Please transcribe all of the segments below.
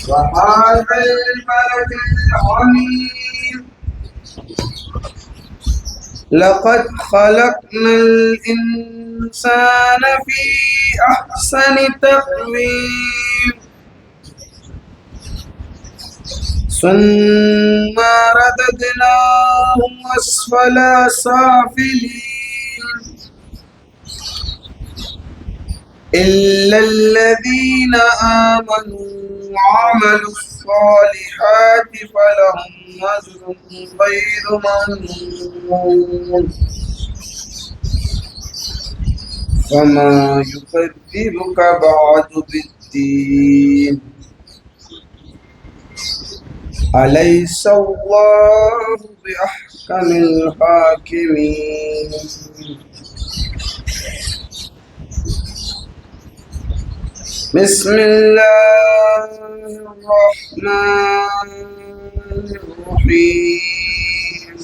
وهذا البلد العظيم لقد خلقنا الإنسان في أحسن تقويم ثم رددناه أسفل سافلين إلا الذين آمنوا وعملوا الصالحات فلهم أجر غير ممنون فما يكذبك بعد بالدين أليس الله بأحكم الحاكمين بسم الله الرحمن الرحيم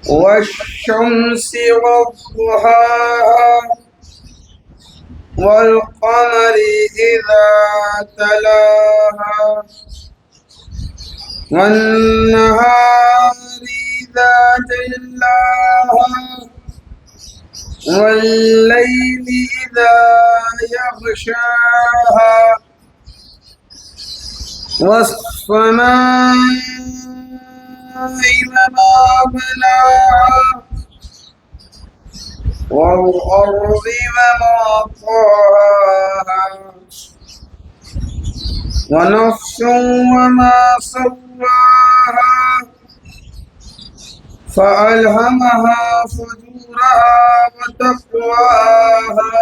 والشمس وضحاها والقمر إذا تلاها والنهار إذا جلاها والليل إذا يغشاها والسماء وما بناها والأرض وما طحاها ونفس وما سواها فألهمها فجورها وتقواها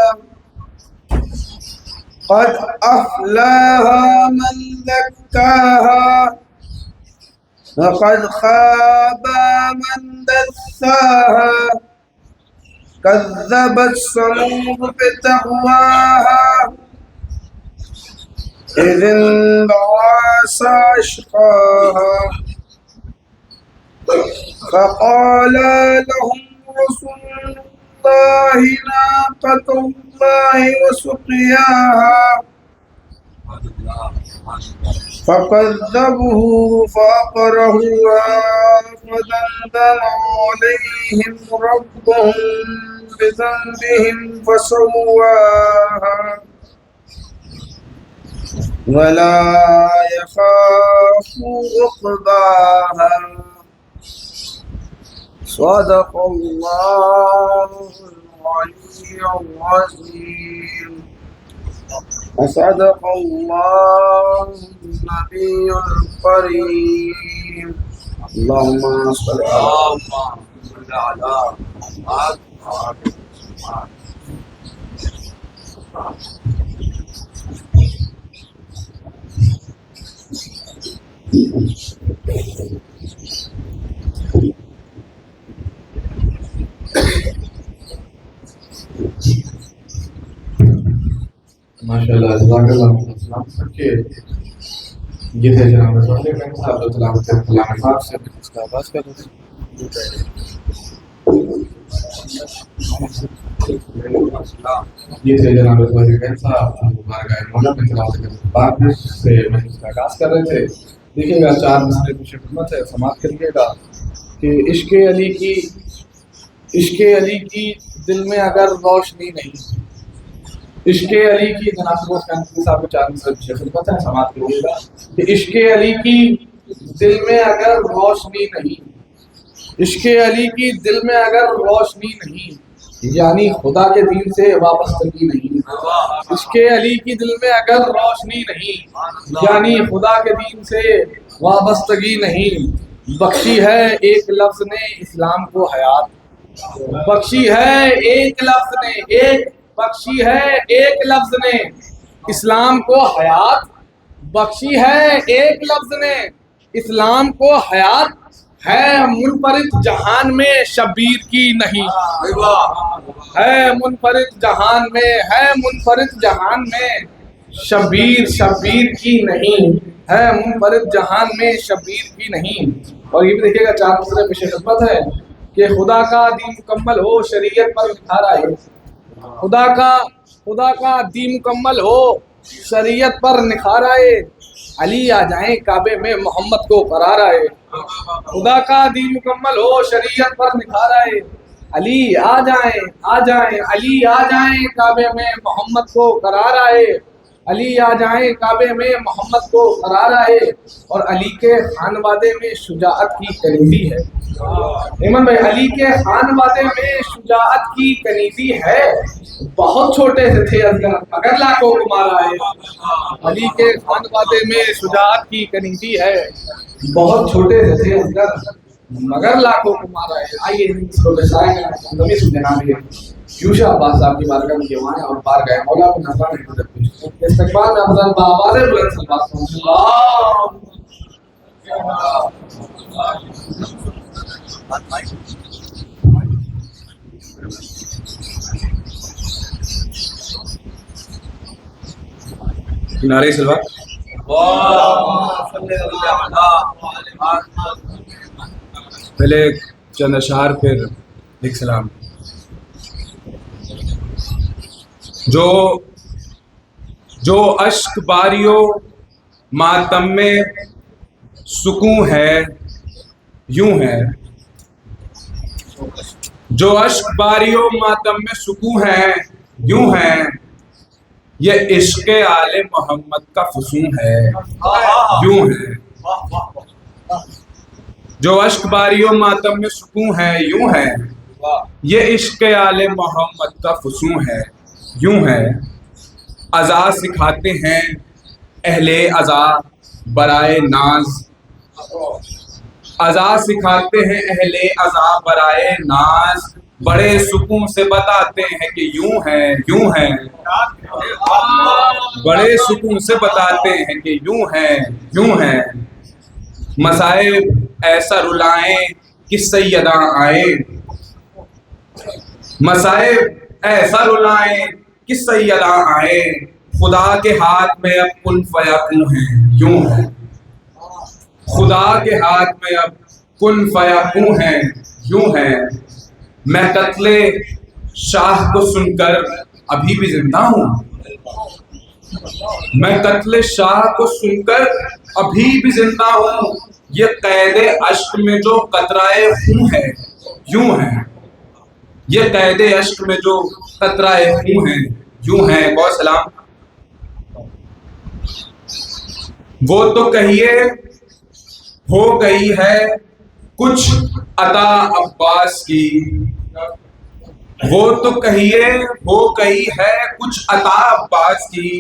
قد أفلاها من زكاها وقد خاب من دساها كذبت ثمود بتقواها إذ انبعث أشقاها فقال لهم رسول الله ناقة الله وسقياها فكذبوه فعقروها فدمدم عليهم ربهم بذنبهم فسواها ولا يخاف عقباها صدق الله العلي العظيم وصدق الله النبي الكريم اللهم صل على ماشاءاللہ جزاک اللہ السلام کہ یہ تھے جناب صاحب جو تلاوت کلام پاک سے اس کا آغاز کر رہے ہیں یہ تھے جناب صاحب بارگاہ مولا میں تلاوت کلام پاک سے میں اس کا آغاز کر رہے تھے. دیکھیے گا 4 مسئلے پیش خدمت ہے, سماعت کریے گا کہ عشق علی کی دل میں اگر روشنی نہیں, عشق علی کی جناب صاحب کے 4 مسئلے پیش خدمت ہے, سماعت کریے گا کہ عشق علی کی دل میں اگر روشنی نہیں, عشق علی کی دل میں اگر روشنی نہیں یعنی خدا کے دین سے وابستگی نہیں, عشق علی کی دل میں اگر روشنی نہیں یعنی خدا کے دین سے وابستگی نہیں, بخشی ہے ایک لفظ نے اسلام کو حیات, بخشی ہے ایک لفظ نے, بخشی ہے ایک لفظ نے اسلام کو حیات, بخشی ہے ایک لفظ نے اسلام کو حیات, ہے منفرد جہان میں شبیر کی نہیں, ہے منفرد جہان میں, ہے منفرد جہان میں شبیر کی نہیں, ہے منفرد جہان میں شبیر کی نہیں. اور یہ بھی دیکھیے گا 4 مسئلے پیش خدمت ہے کہ خدا کا دین مکمل ہو شریعت پر نکھار آئے, خدا کا دین مکمل ہو شریعت پر نکھار آئے علی آ جائیں کعبے میں محمد کو قرار آئے خدا کا دین مکمل ہو شریعت پر نکھار آئے علی آ جائیں علی آ جائیں کعبے میں محمد کو قرار آئے علی آ جائیں کعبے میں محمد کو قرار آئے اور علی کے خانوادے میں شجاعت کی کنیزی ہے ایمن بھائی علی کے خانوادے میں شجاعت کی کنیزی ہے بہت چھوٹے سے تھے اصغر مگر لاکھوں کو مارا ہے علی کے خانوادے میں شجاعت کی کنیزی ہے بہت چھوٹے سے تھے اصغر مگر لاکھوں کو مارا ہے آئیے اس کو بسائیں جناب یوشا عباس صاحب کی بارگاہ میں وہاں ہیں اور بار گئے مولا کو نظر نہیں گزرتے استقبال میں افضل بآواز بلند صلوات نعرہ سلوات پہلے چند اشعار پھر ایک سلام جو اشک باریو ماتم میں سکون ہے یوں ہے جو اشک باریو ماتم میں سکون ہے یوں ہے یہ عشق آل محمد کا فسون ہے یوں ہے جو اشک باریو ماتم میں سکون ہے یوں ہے یہ عشق آل محمد کا فسون ہے یوں ہے عزا سکھاتے ہیں اہل عزا برائے ناز عزا سکھاتے ہیں اہل عزا برائے ناز بڑے سکون سے بتاتے ہیں کہ یوں ہے یوں ہے بڑے سکون سے بتاتے ہیں کہ یوں ہے یوں ہے مصائب ایسا رلائیں کہ سیدہ آئیں مصائب ایسا رلائیں کہ سیدہ آئیں خدا کے ہاتھ میں اب کن فیکون ہے یوں ہے خدا کے ہاتھ میں اب کن فیکون ہے یوں ہے میں قتل شاہ کو سن کر ابھی بھی زندہ ہوں میں قتل شاہ کو سن کر ابھی بھی زندہ ہوں یہ قید اشک میں جو قطرہ خون ہے یوں ہے یہ قید اشک میں جو قطرہ خون ہے یوں ہے بہت سلام وہ تو کہیے ہو گئی ہے کچھ عطا عباس کی وہ تو کہیے ہو گئی ہے کچھ عطا عباس کی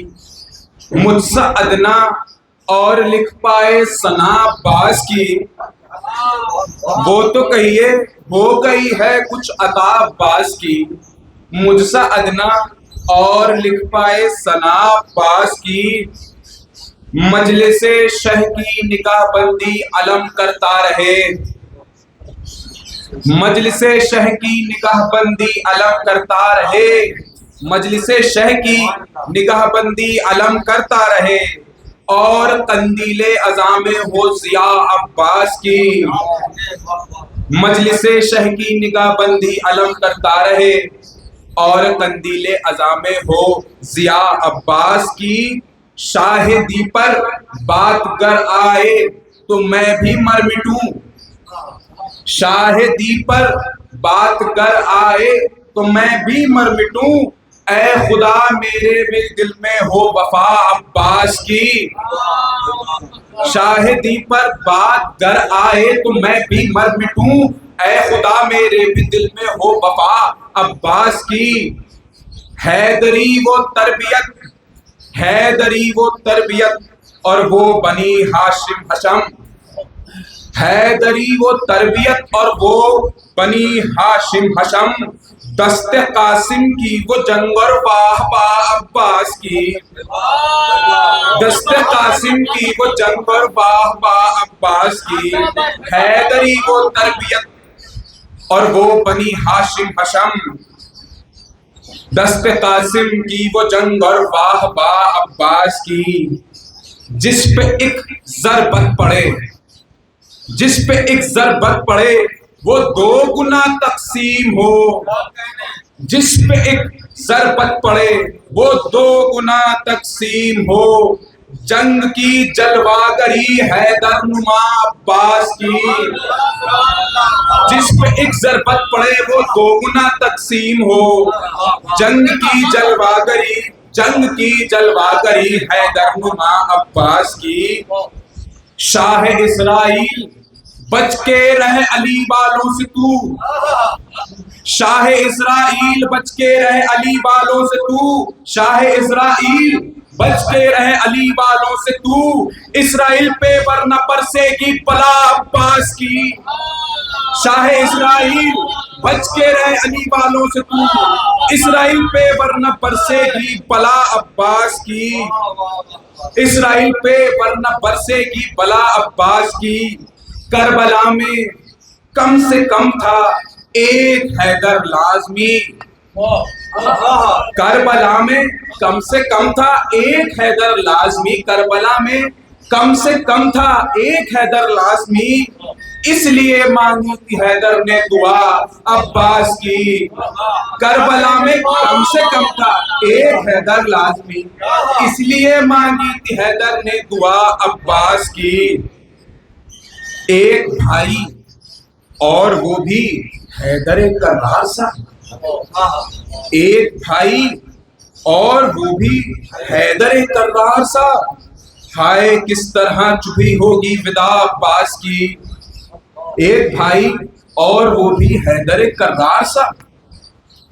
مجھ سے ادنا اور لکھ پائے ثنا عباس کی وہ تو کہیے ہو گئی ہے کچھ عطا عباس کی مجھ سے ادنا اور لکھ پائے ثنا عباس کی مجلس شہ کی نگاہ بندی علم کرتا رہے مجلس شہ کی نگاہ بندی علم کرتا رہے مجلس شہ کی نگاہ بندی علم کرتا رہے اور قندیل عزام ہو ضیاء عباس کی مجلس شہ کی نگاہ بندی علم کرتا رہے اور قندیل عزام ہو ضیاء عباس کی شاہدی پر بات گر آئے تو میں بھی مر مٹوں شاہدی پر بات گر آئے تو میں بھی مر مٹوں اے خدا میرے بھی دل میں ہو وفا عباس کی شاہدی پر بات گر آئے تو میں بھی مر مٹوں اے خدا میرے بھی دل میں ہو وفا عباس کی حیدری وہ تربیت حیدری وہ تربیت اور وہ بنی ہاشم حشم حیدری وہ تربیت اور وہ بنی ہاشم حشم دست قاسم کی وہ جنگ اور واہ واہ عباس کی دست قاسم کی وہ جنگ اور واہ واہ عباس کی حیدری وہ تربیت اور وہ بنی ہاشم حشم دست قاسم کی وہ جنگ اور واہ واہ عباس کی جس پہ ایک ضربت پڑے جس پہ ایک ضربت پڑے وہ دو گنا تقسیم ہو، جس پہ ایک ضربت پڑے وہ دو گنا تقسیم ہو، جنگ کی جلواگری حیدر نما عباس کی، جس پہ ایک ضربت پڑے وہ دو گنا تقسیم ہو، جنگ کی جلواگری حیدر نما عباس کی، شاہ اسرائیل بچ کے رہے علی والوں سے تو، شاہ اسرائیل بچ کے رہے علی والوں سے تو، شاہ اسرائیل بچ کے رہے علی والوں سے تو، اسرائیل پہ ورنہ برسے گی بلا عباس کی، شاہ اسرائیل بچ کے رہے علی والوں سے تو، اسرائیل پہ ورنہ برسے گی بلا عباس کی، اسرائیل پہ ورنہ برسے گی بلا عباس کی، کربلا میں کم سے کم تھا ایک حیدر لازمی، کربلا میں کم سے کم تھا ایک حیدر لازمی، کربلا میں کم سے کم تھا ایک حیدر لازمی، اس لیے مانگی تھی حیدر نے دعا عباس کی، کربلا میں کم سے کم تھا ایک حیدر لازمی، اس لیے مانگی تھی حیدر نے دعا عباس کی، ایک بھائی اور وہ بھی حیدر کرار سا، ایک بھائی اور وہ بھی حیدر کرار سا، ہائے کس طرح چبھی ہوگی ودا عباس کی، ایک بھائی اور وہ بھی حیدر کرار سا،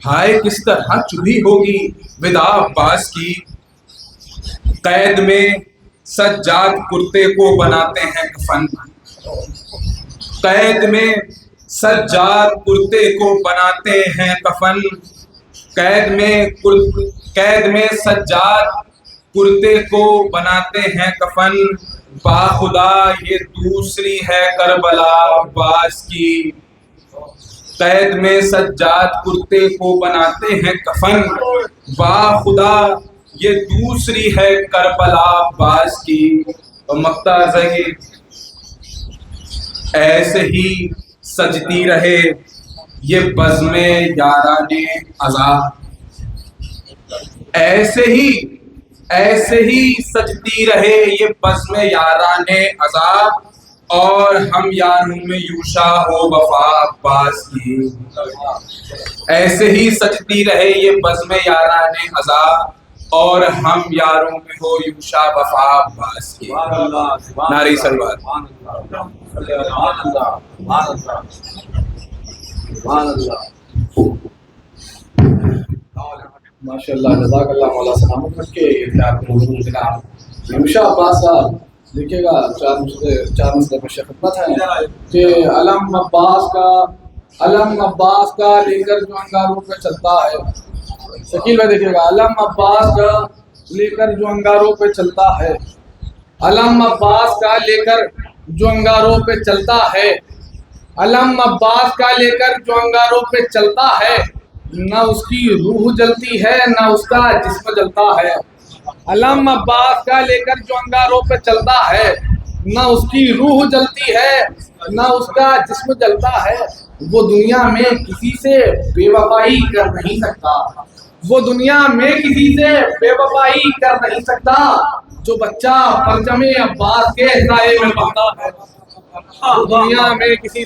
ہائے کس طرح چبھی ہوگی ودا عباس کی، قید میں سجاد کرتے کو بناتے ہیں کفن، قید میں سجاد کرتے کو بناتے ہیں کفن، قید میں سجاد کرتے کو بناتے ہیں کفن، باخدا یہ دوسری ہے کربلا عباس کی، قید میں سجاد کرتے کو بناتے ہیں کفن، باخدا یہ دوسری ہے کربلا عباس کی، اور مقطع ظہیر ایسے ہی سجتی رہے یہ بزم یاران عزا، ایسے ہی سجتی رہے یہ بزم یاران عزا، اور ہم یاروں میں یوشا ہو وفا عباس کی، ایسے ہی سجتی رہے یہ بزم یاران عزا، اور ہم یاروں میں ہو یوشا وفا عباس کی، نعرہ صلوات۔ ماشاء اللہ، جزاک اللہ مولا سلامت رکھ کے جناب یوشا عباس صاحب دیکھیے گا، چار مسئلے پر خدمت ہے کہ علم عباس کا لے کر جو انگاروں پہ چلتا ہے، شکیل بھائی دیکھیے گا، علم عباس کا لے کر جو انگاروں پہ چلتا ہے، علم عباس کا لے کر جو انگاروں پہ چلتا ہے، علم عباس کا لے کر جو انگاروں پہ چلتا ہے، نہ اس کی روح جلتی ہے نہ اس کا جسم جلتا ہے، علم عباس کا لے کر جو انگاروں پہ چلتا ہے، نہ اس کی روح جلتی ہے نہ اس کا جسم جلتا ہے، وہ دنیا میں کسی سے بے وفائی کر نہیں سکتا، وہ دنیا میں کسی سے بے وفائی کر نہیں سکتا، جو بچہ پرچم عباس کے سائے میں پڑھتا ہے، وہ دنیا میں کسی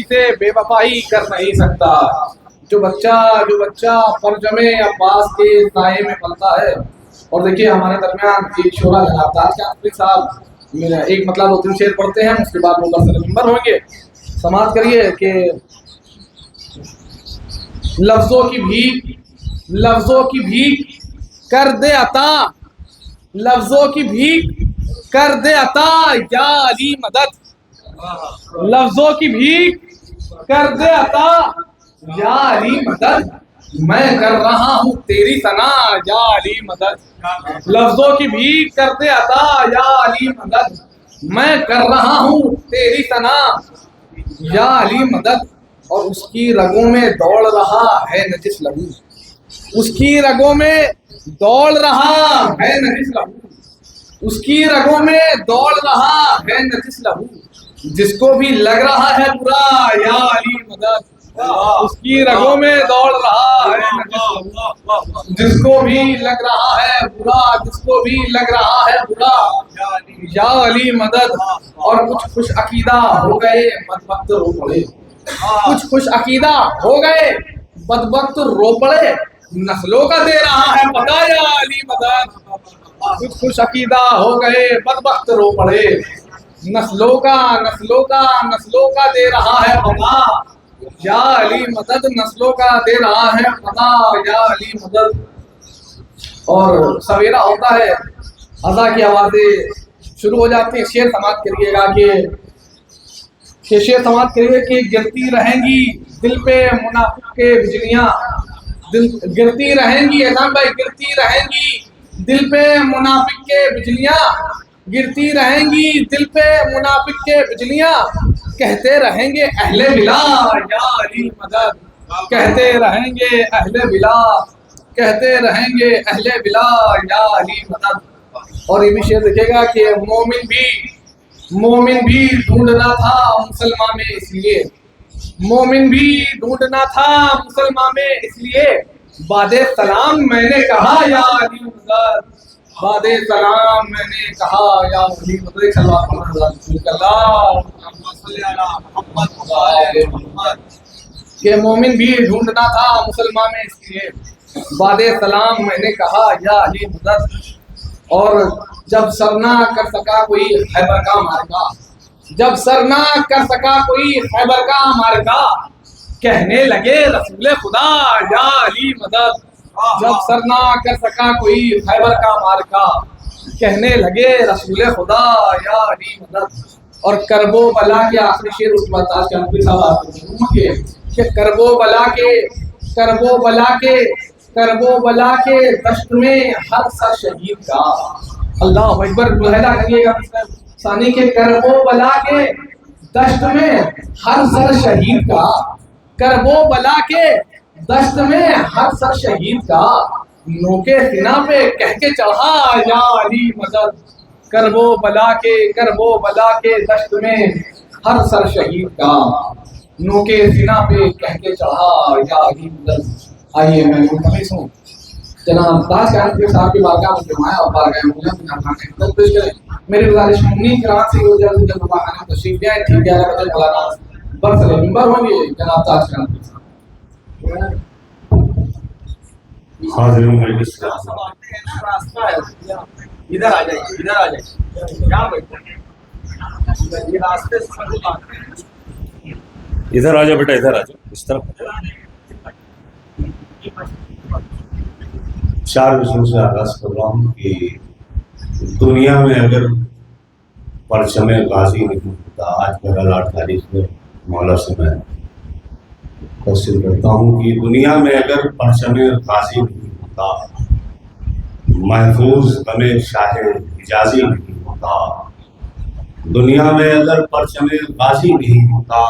سے بے وفائی کر نہیں سکتا، جو بچہ پرچم عباس کے سائے میں پلتا ہے۔ اور دیکھیے ہمارے درمیان ایک شعرا جناب تاج کاکڑی صاحب ایک مطلب دو تین شعر پڑھتے ہیں، اس کے بعد وہ برسر ممبر ہوں گے، سماعت کریے کہ لفظوں کی بھیک کر دے عطا، لفظوں کی بھیک کر دے عطا یا علی مدد، لفظوں کی بھیک کر دے عطا یا علی مدد، میں کر رہا ہوں تیری ثنا یا علی مدد، لفظوں کی بھیک کر دے عطا یا علی مدد، میں کر رہا ہوں تیری ثنا یا علی مدد، اور اس کی رگوں میں دوڑ رہا ہے نجس لہو، اس کی رگوں میں دوڑ رہا ہے نجس لہو، اس کی رگوں میں دوڑ رہا ہے نجس لہو، جس کو بھی لگ رہا ہے برا یا علی مدد اس کی رگوں میں دوڑ رہا ہے نجس، جس کو بھی لگ رہا ہے برا، جس کو بھی لگ رہا ہے برا یا علی مدد۔ اور کچھ خوش عقیدہ ہو گئے بدبخت رو پڑے، کچھ خوش عقیدہ ہو گئے بدبخت رو پڑے، نسلوں کا دے رہا ہے پتہ یا علی مدد۔ کچھ خوش عقیدہ ہو گئے بدبخت رو پڑے، نسلوں کا دے رہا ہے پتہ یا علی مدد، نسلوں کا دے رہا ہے پتہ یا علی مدد۔ اور سویرا ہوتا ہے، اذان کی آوازیں شروع ہو جاتی ہیں، شعر سماعت کریے گا کہ شعر سماعت کریے کہ گرتی رہیں گی دل پہ منافق کے بجلیاں، گرتی رہیں گی احسان بھائی، گرتی رہیں گی دل پہ منافق کے بجلیاں، گرتی رہیں گی دل پہ منافق کے بجلیاں، کہتے رہیں گے اہل بلا یا علی مدد، کہتے رہیں گے اہل بلا، کہتے رہیں گے اہل بلا یا علی مدد۔ اور یہ بھی شعر دیکھے گا کہ مومن بھی ڈھونڈنا تھا مسلمان میں اس لیے، مومن بھی ڈھونڈنا تھا مسلمان میں اس لیے، بعد سلام میں نے کہا یا علی مدد، بعد سلام میں نے کہا یا علی مدد۔ صلی اللہ علیہ وسلم کہ مومن بھی ڈھونڈنا تھا مسلمان میں اس لیے، بعد سلام میں نے کہا یا علی مدد۔ اور جب سر نہ کر سکا کوئی خیبر کا مارکا، جب سر نہ کر سکا کوئی خیبر کا مارکا، کہنے لگے رسول خدا یا علی مدد، جب سر نہ کر سکا کوئی خیبر کا مارکا، کہنے لگے رسول خدا یا علی مدد۔ اور کرب و بلا کے آخری شعر اس وقت آج کے انفی صاحب آپ کہ کرب و بلا کے دشت میں ہر سر شہید کا، اللہ اکبر ملاحظہ کریے گا ثانی کے کرب و بلا کے دشت میں ہر سر شہید کا، کرب و بلا کے دشت میں ہر سر شہید کا، نوکے سنا پہ کہہ کے چڑھا یا علی مدد، کرب و بلا کے دشت میں ہر سر شہید کا، نوکے سنا پہ کہہ کے چڑھا یا علی مدد۔ آئیے میں منتخب ہوں جناب تاج قیامت صاحب کی بارگاہ میں جمایا اور بارگاہ مولانا پیش کریں۔ میری گزارش منی کرام سے جلد جلد تشریف لے آئے، ٹھیک 11 بجے مولانا برسلے ممبر ہوں گے جناب تاج قیامت صاحب۔ حاضرین مجلس ادھر آ جائیے یہاں بیٹھے، یہ راستے ادھر آ جاؤ بیٹا، ادھر آ جاؤ، اس طرف۔ 4 وشنوں سے آغاز کر رہا ہوں کہ دنیا میں اگر پرچم غازی نہیں ہوتا، آج 8 تاریخ میں مولا سے میں تفسیر کرتا ہوں کہ دنیا میں اگر پرچم غازی نہیں ہوتا، محفوظ غم شاہ حجازی نہیں ہوتا، دنیا میں اگر پرچم غازی نہیں ہوتا،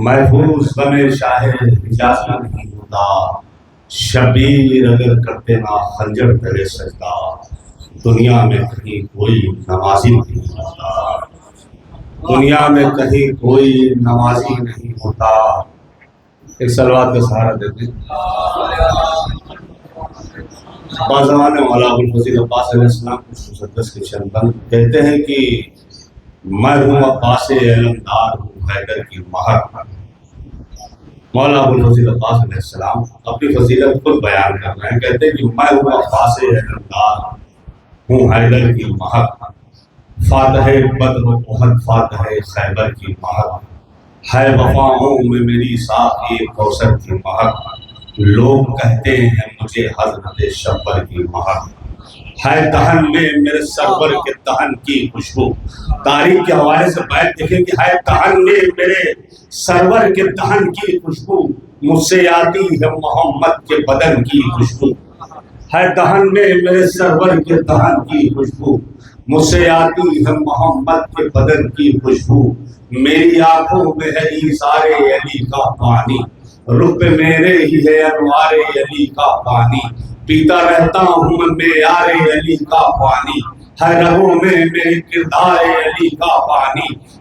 محفوظ غم شاہ حجازی نہیں ہوتا، شبیر اگر کرتے نہ خنجر تلے سجدہ، دنیا میں کہیں کوئی نمازی نہیں ہوتا، دنیا میں کہیں کوئی نمازی نہیں ہوتا۔ ایک صلوات کا سہارا دیتے ہیں۔ بازوان مولا ابوالفضل عباس علیہ السلام کچھ مسدس کے شنبند کہتے ہیں کہ میں ہوں عباس علمدار ہوں حیدر کی مہر۔ مولا ابوالفضل عباس علیہ السلام اپنی فضیلت خود بیان کر رہے ہیں، کہتے ہیں کہ میں ہوں عباس علمدار ہوں حیدر کی مہر، فاتح بدر و احد فاتح خیبر کی مہر، ہے وفاؤں میں میری ساقی کوثر کی مہر، لوگ کہتے ہیں مجھے حضرت شبر کی مہر، ہے دہن میں میرے سرور کے دہن کی خوشبو۔ تاریخ کے حوالے سے بیت دیکھیں کہ ہے دہن میں میرے سرور کے دہن کی خوشبو، مجھ سے آتی ہے محمد کے بدن کی خوشبو، ہے دہن میں میرے سرور کے دہن کی خوشبو، مجھ سے آتی ہے محمد کے بدن کی خوشبو، میری آنکھوں میں ہے ایثار علی کا پانی، رخ پہ میرے ہی ہے انوار علی کا پانی، پیتا رہتا ہوں میں معیار علی کا پانی، ہے رگوں میں میرے کردار علی کا پانی،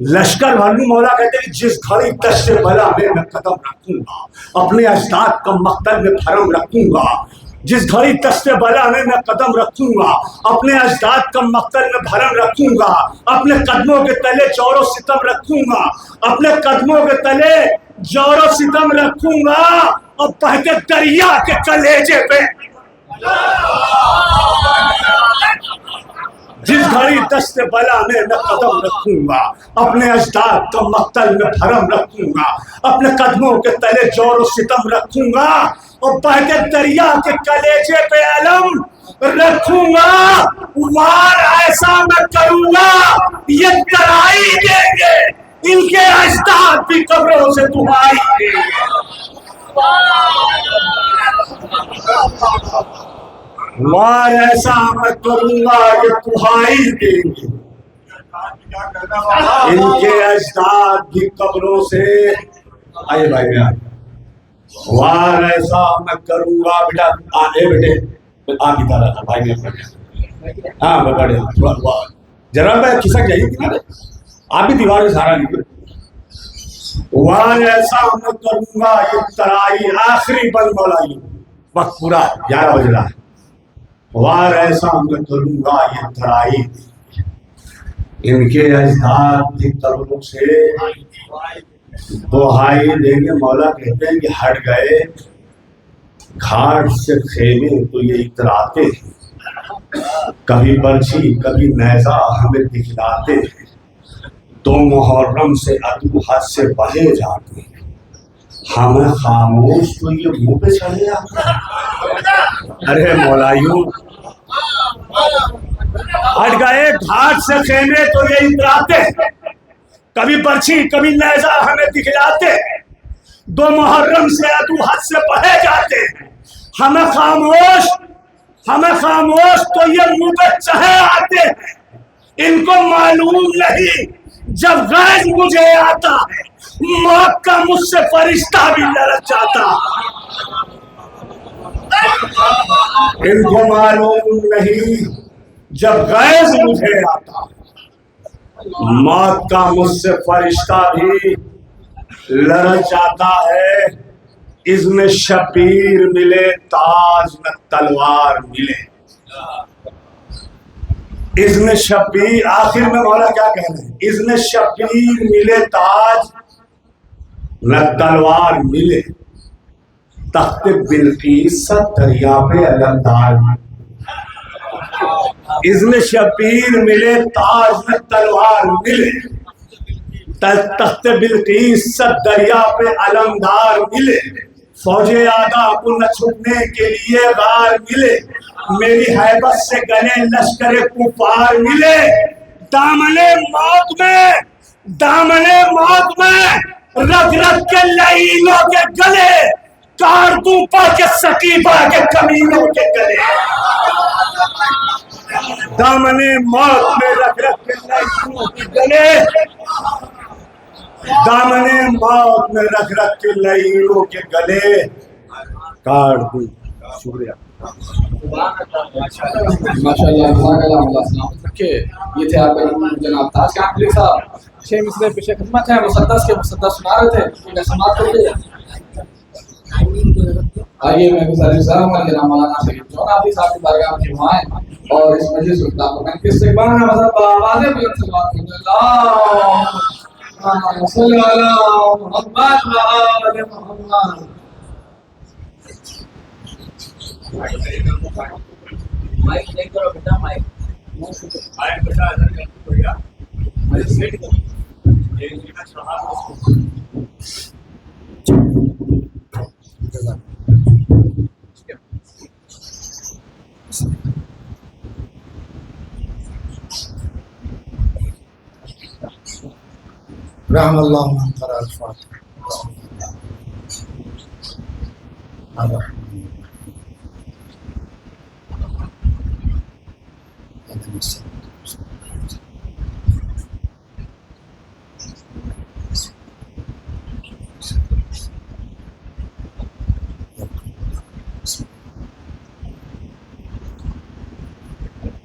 لشکر بھروں مولا کہتے ہیں جس گھڑی دشت بلا میں قدم رکھوں گا اپنے اجداد کا مقتل میں بھرم رکھوں گا، جس گھڑی دشت بلا میں قدم رکھوں گا اپنے اجداد کا مقتل میں بھرم رکھوں گا، اپنے قدموں کے تلے جور و ستم رکھوں گا، اپنے قدموں کے تلے جور و ستم رکھوں گا اور بہتے دریا کے کلیجے پہ جس گھڑی دست بلا میں قدم رکھوں گا اپنے اجداد کا مقتل میں بھرم رکھوں گا، اپنے قدموں کے تلے جور و ستم رکھوں گا اور بہتے دریا کے کلیجے پہ علم رکھوں گا، وار ایسا میں کروں گا یہ ڈرائی دیں گے ان کے اجداد بھی قبروں سے دہائی دیں گے۔ وار ایسا میں کروں گا یہ دہائی دیں گے ان کے اجداد بھی قبروں سے آئے بھائی میں وار ایسا میں کروں گا بیٹا آئے بیٹے آپ کی طرح تھا بھائی میں ہاں بڑے تھوڑا ذرا میں کھسک جائیے کنارے آپ بھی دیوار میں سہارا لیجیے۔ وار ایسا میں کروں گا یہ ترائی آخری بل مولائی وقت پورا 11 بج رہا ہے۔ وار ایسا میں کروں گا یہ ترائی ان کے اجداد کی قبروں سے دہائی دیں گے۔ مولا کہتے ہیں کہ ہٹ گئے گھاٹ سے خیمے تو یہ اتراتے کبھی برچھی کبھی نیزہ ہمیں دکھلاتے، تو محرم سے عدو حد سے بہے جاتے ہمیں خاموش تو یہ منہ پہ چڑھے آتے۔ ارے مولایوں ہٹ گئے گھاٹ سے خیمے تو یہ اتراتے کبھی برچھی کبھی نیزہ ہمیں دکھلاتے، دو محرم سے عدو حد سے بہے جاتے ہمیں خاموش تو یہ منہ پہ چڑھے آتے ہیں۔ ان کو معلوم نہیں جب غیظ مجھے آتا ہے موت کا مجھ سے فرشتہ بھی لڑ جاتا۔ ان کو معلوم نہیں جب غیظ مجھے آتا موت کا مجھ سے فرشتہ بھی لڑ جاتا ہے۔ اذن شبیر ملے تاج نہ تلوار ملے، اذن شبیر آخر میں مولا کیا کہہ رہے ہیں؟ اذن شبیر ملے تاج نہ تلوار ملے، تخت بلقیس دریا پہ علمدار۔ اذن شبیر ملے تاج نہ تلوار ملے، تخت بلقیس دریا پہ علمدار ملے، فوج آداب نہ چھپنے کے لیے غار ملے، میری حیبت سے گلے لشکر کفار ملے۔ دامن موت میں رگ رگ کے لعینوں کے گلے کاٹ دوں پڑھ کے سکیبہ کے کمینوں کے گلے۔ دامن موت میں رگ رگ کے لعینوں کے گلے، دامن موت میں رکھ رکھ کے لعینوں کے گلے کاٹ دوں۔ شکریہ یہ تھے آپ جناب تاج کاملی صاحب، 6 مصرے پیش خدمت ہیں، مسدس کے مسدس سنا رہے تھے، سماعت کریے۔ آئیے میں گزارش کروں گا جناب مولانا سید جون عابدی صاحب کی بارگاہ میں جمع ہیں اور اس مجلس کو خطاب کریں کہ استقبال میں مذہب آواز بلند سے بات کریں۔ اللہم صلی علی محمد و آل محمد۔ مائک چیک کرو بیٹا، مائک بیٹا ادھر کر بڑھیا مائک سیٹ کرو۔ رحم اللہ من قرأ الفاتحہ۔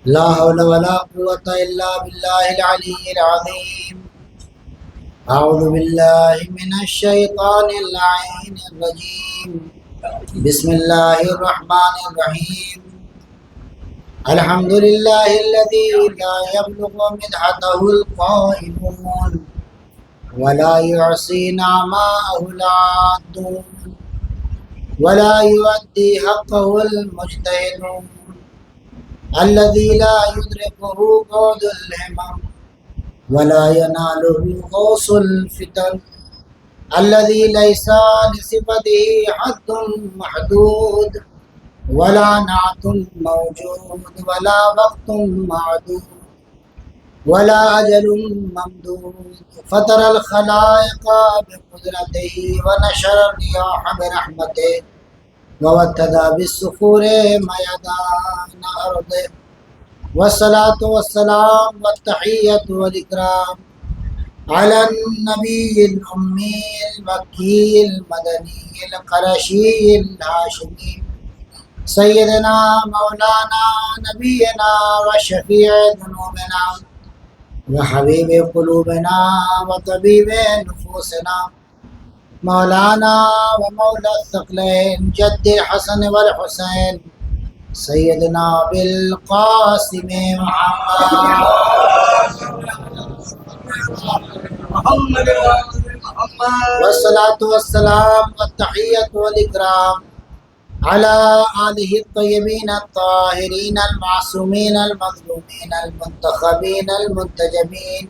لا حول ولا قوة الا باللہ العلی العظیم۔ أعوذ بالله من الشيطان اللعين الرجيم بسم الله الرحمن الرحيم الحمد لله الذي لا يبلغ مدحته القائلون ولا يعصي نعماءه العادون ولا يؤدي حقه المجتهدون الذي لا يدركه بعد الهمم ولا يناله غوص الفتن الذي ليس لصفته حد محدود ولا نعت موجود ولا وقت معدود ولا أجل ممدود فطر الخلائق بقدرته ونشر الرياح برحمته ووتد بالصخور ميدان أرضه والصلاة والسلام والتحية والإكرام على النبي الأمي المكي المدني القرشي الهاشمي سيدنا مولانا نبينا وشفيع ذنوبنا وحبيب قلوبنا وطبيب نفوسنا مولانا ومولى الثقلين جد الحسن والحسين سيدنا بالقاسم محمد والصلاة والسلام والتحية والإكرام على آله الطيبين الطاهرين المعصومين المظلومين المنتخبين المنتجبين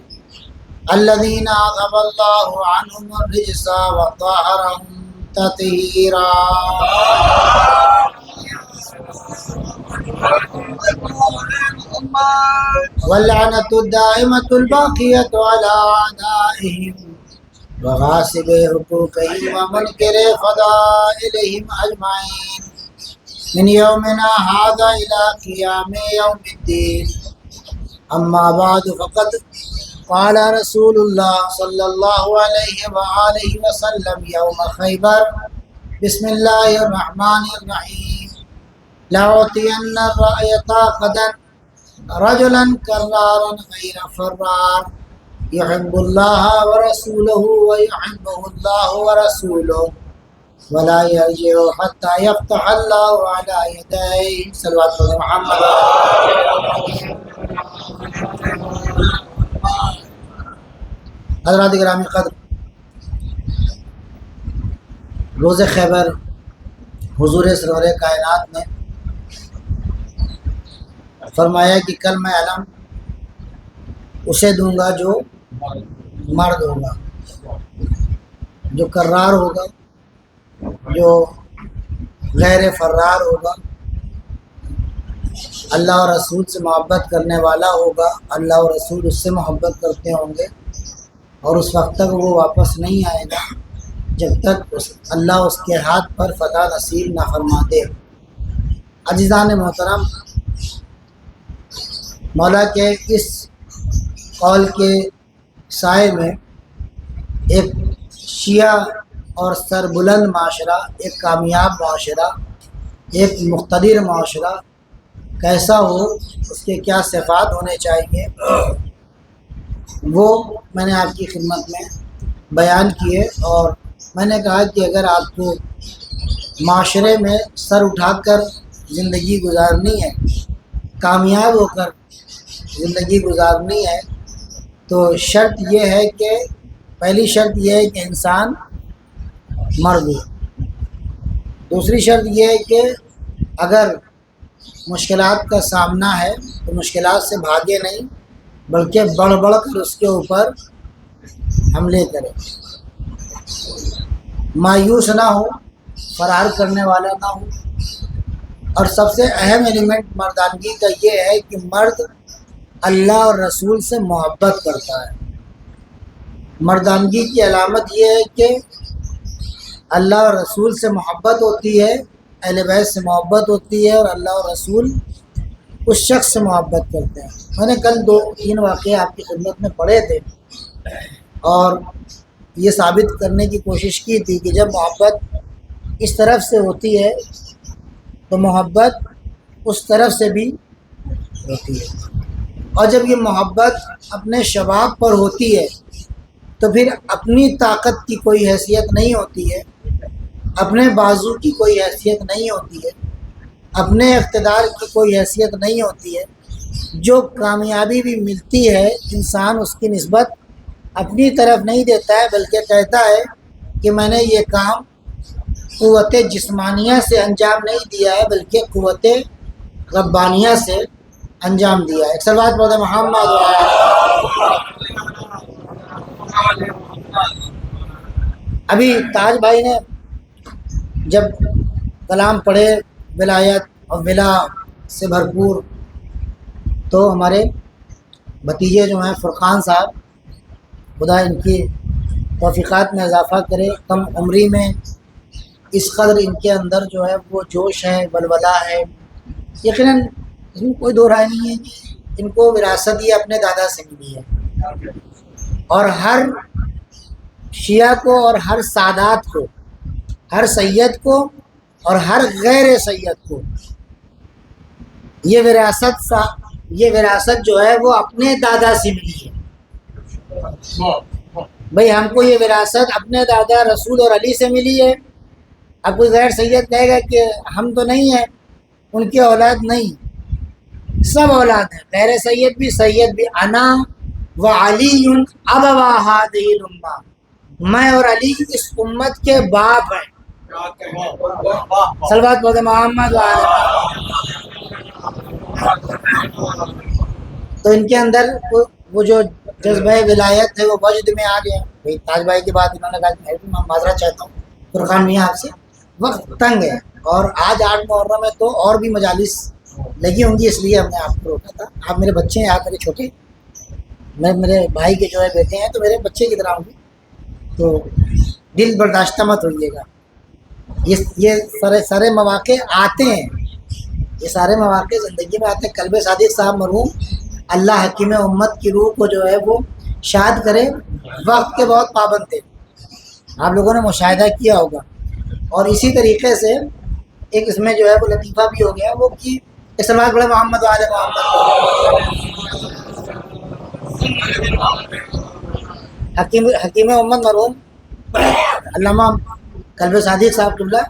الذين أذهب الله عنهم الرجس وطهرهم تطهيرا واللعنة الدائمة الباقية على أعدائهم وغاصب حقوقهم ومنكر فضائلهم أجمعين من يومنا هذا إلى قيام يوم الدين أما بعد فقد قال رسول الله صلى الله عليه وآله وسلم يوم خيبر بسم الله الرحمن الرحيم لأعطين الراية غدا رجلا كرارا غير فرار يحب الله ورسوله ويحبه الله ورسوله ولا يرجع حتى يفتح الله على يديه صلوات محمد. حضرات گرامی قدر، روز خیبر حضور سرور کائنات نے فرمایا کہ کل میں علم اسے دوں گا جو مرد ہوگا، جو کرار ہوگا، جو غیر فرار ہوگا، اللہ اور رسول سے محبت کرنے والا ہوگا، اللہ اور رسول اس سے محبت کرتے ہوں گے، اور اس وقت تک وہ واپس نہیں آئے گا جب تک اللہ اس کے ہاتھ پر فتح نصیب نہ فرما دے۔ عزیزان محترم، مولا کے اس قول کے سائے میں ایک شیعہ اور سربلند معاشرہ، ایک کامیاب معاشرہ، ایک مقتدر معاشرہ کیسا ہو، اس کے کیا صفات ہونے چاہیے، وہ میں نے آپ کی خدمت میں بیان کیے۔ اور میں نے کہا کہ اگر آپ کو معاشرے میں سر اٹھا کر زندگی گزارنی ہے، کامیاب ہو کر زندگی گزارنی ہے، تو شرط یہ ہے کہ پہلی شرط یہ ہے کہ انسان مرد ہو۔ دوسری شرط یہ ہے کہ اگر مشکلات کا سامنا ہے تو مشکلات سے بھاگے نہیں، بلکہ بڑھ بڑھ کر اس کے اوپر حملے کرے، مایوس نہ ہو، فرار کرنے والا نہ ہو۔ اور سب سے اہم ایلیمنٹ مردانگی کا یہ ہے کہ مرد اللہ اور رسول سے محبت کرتا ہے۔ مردانگی کی علامت یہ ہے کہ اللہ اور رسول سے محبت ہوتی ہے، اہل بیت سے محبت ہوتی ہے، اور اللہ اور رسول اس شخص سے محبت کرتے ہیں۔ میں نے کل 2-3 واقعے آپ کی خدمت میں پڑھے تھے اور یہ ثابت کرنے کی کوشش کی تھی کہ جب محبت اس طرف سے ہوتی ہے تو محبت اس طرف سے بھی ہوتی ہے، اور جب یہ محبت اپنے شباب پر ہوتی ہے تو پھر اپنی طاقت کی کوئی حیثیت نہیں ہوتی ہے، اپنے بازو کی کوئی حیثیت نہیں ہوتی ہے، اپنے اقتدار کی کوئی حیثیت نہیں ہوتی ہے۔ جو کامیابی بھی ملتی ہے انسان اس کی نسبت اپنی طرف نہیں دیتا ہے، بلکہ کہتا ہے کہ میں نے یہ کام قوت جسمانیہ سے انجام نہیں دیا ہے بلکہ قوت ربانیہ سے انجام دیا ہے۔ ایک صلوات پڑھیں محمد ابھی تاج بھائی نے جب کلام پڑھے ولایت اور ولا سے بھرپور، تو ہمارے بھتیجے جو ہیں فرقان صاحب، خدا ان کی توفیقات میں اضافہ کرے، کم عمری میں اس قدر ان کے اندر جو ہے وہ جوش ہے، ولولہ ہے۔ یقیناً اس میں کوئی دو رائے نہیں ہے کہ ان کو وراثت یہ اپنے دادا سے ملی ہے، اور ہر شیعہ کو اور ہر سادات کو، ہر سید کو اور ہر غیر سید کو یہ وراثت جو ہے وہ اپنے دادا سے ملی ہے۔ بھئی ہم کو یہ وراثت اپنے دادا رسول اور علی سے ملی ہے۔ اب کوئی غیر سید کہے گا کہ ہم تو نہیں ہیں، ان کی اولاد نہیں، سب اولاد ہیں، غیر سید بھی انا و علی ابوا ہذہ الامہ، میں اور علی اس امت کے باپ ہیں۔ صلوات پڑھیں محمد تو ان کے اندر وہ جو جذبہ ولایت ہے وہ وجد میں آ گیا۔ بھائی تاج بھائی کی بات انہوں نے کہا کہ میں معذرت چاہتا ہوں فرقان میاں آپ سے، وقت تنگ ہے، اور آج 8 محرم ہے تو اور بھی مجالس لگی ہوں گی، اس لیے ہم نے آپ کو روکا تھا۔ آپ میرے بچے ہیں، آپ میرے چھوٹے، میں میرے بھائی کے جو ہے بیٹے ہیں تو میرے بچے کی طرح ہوں گے، تو دل برداشتہ مت ہوئیے گا۔ یہ سارے مواقع آتے ہیں، یہ سارے مواقع زندگی میں آتے ہیں۔ قلب صادق صاحب مرحوم اللہ حکیم امت کی روح کو جو ہے وہ شاد کرے، وقت کے بہت پابند تھے، آپ لوگوں نے مشاہدہ کیا ہوگا۔ اور اسی طریقے سے ایک اس میں جو ہے وہ لطیفہ بھی ہو گیا، وہ کہ اسلام بڑے محمد و آل محمد۔ حکیم امت مرحوم علامہ قلب صادق صاحب قبلہ،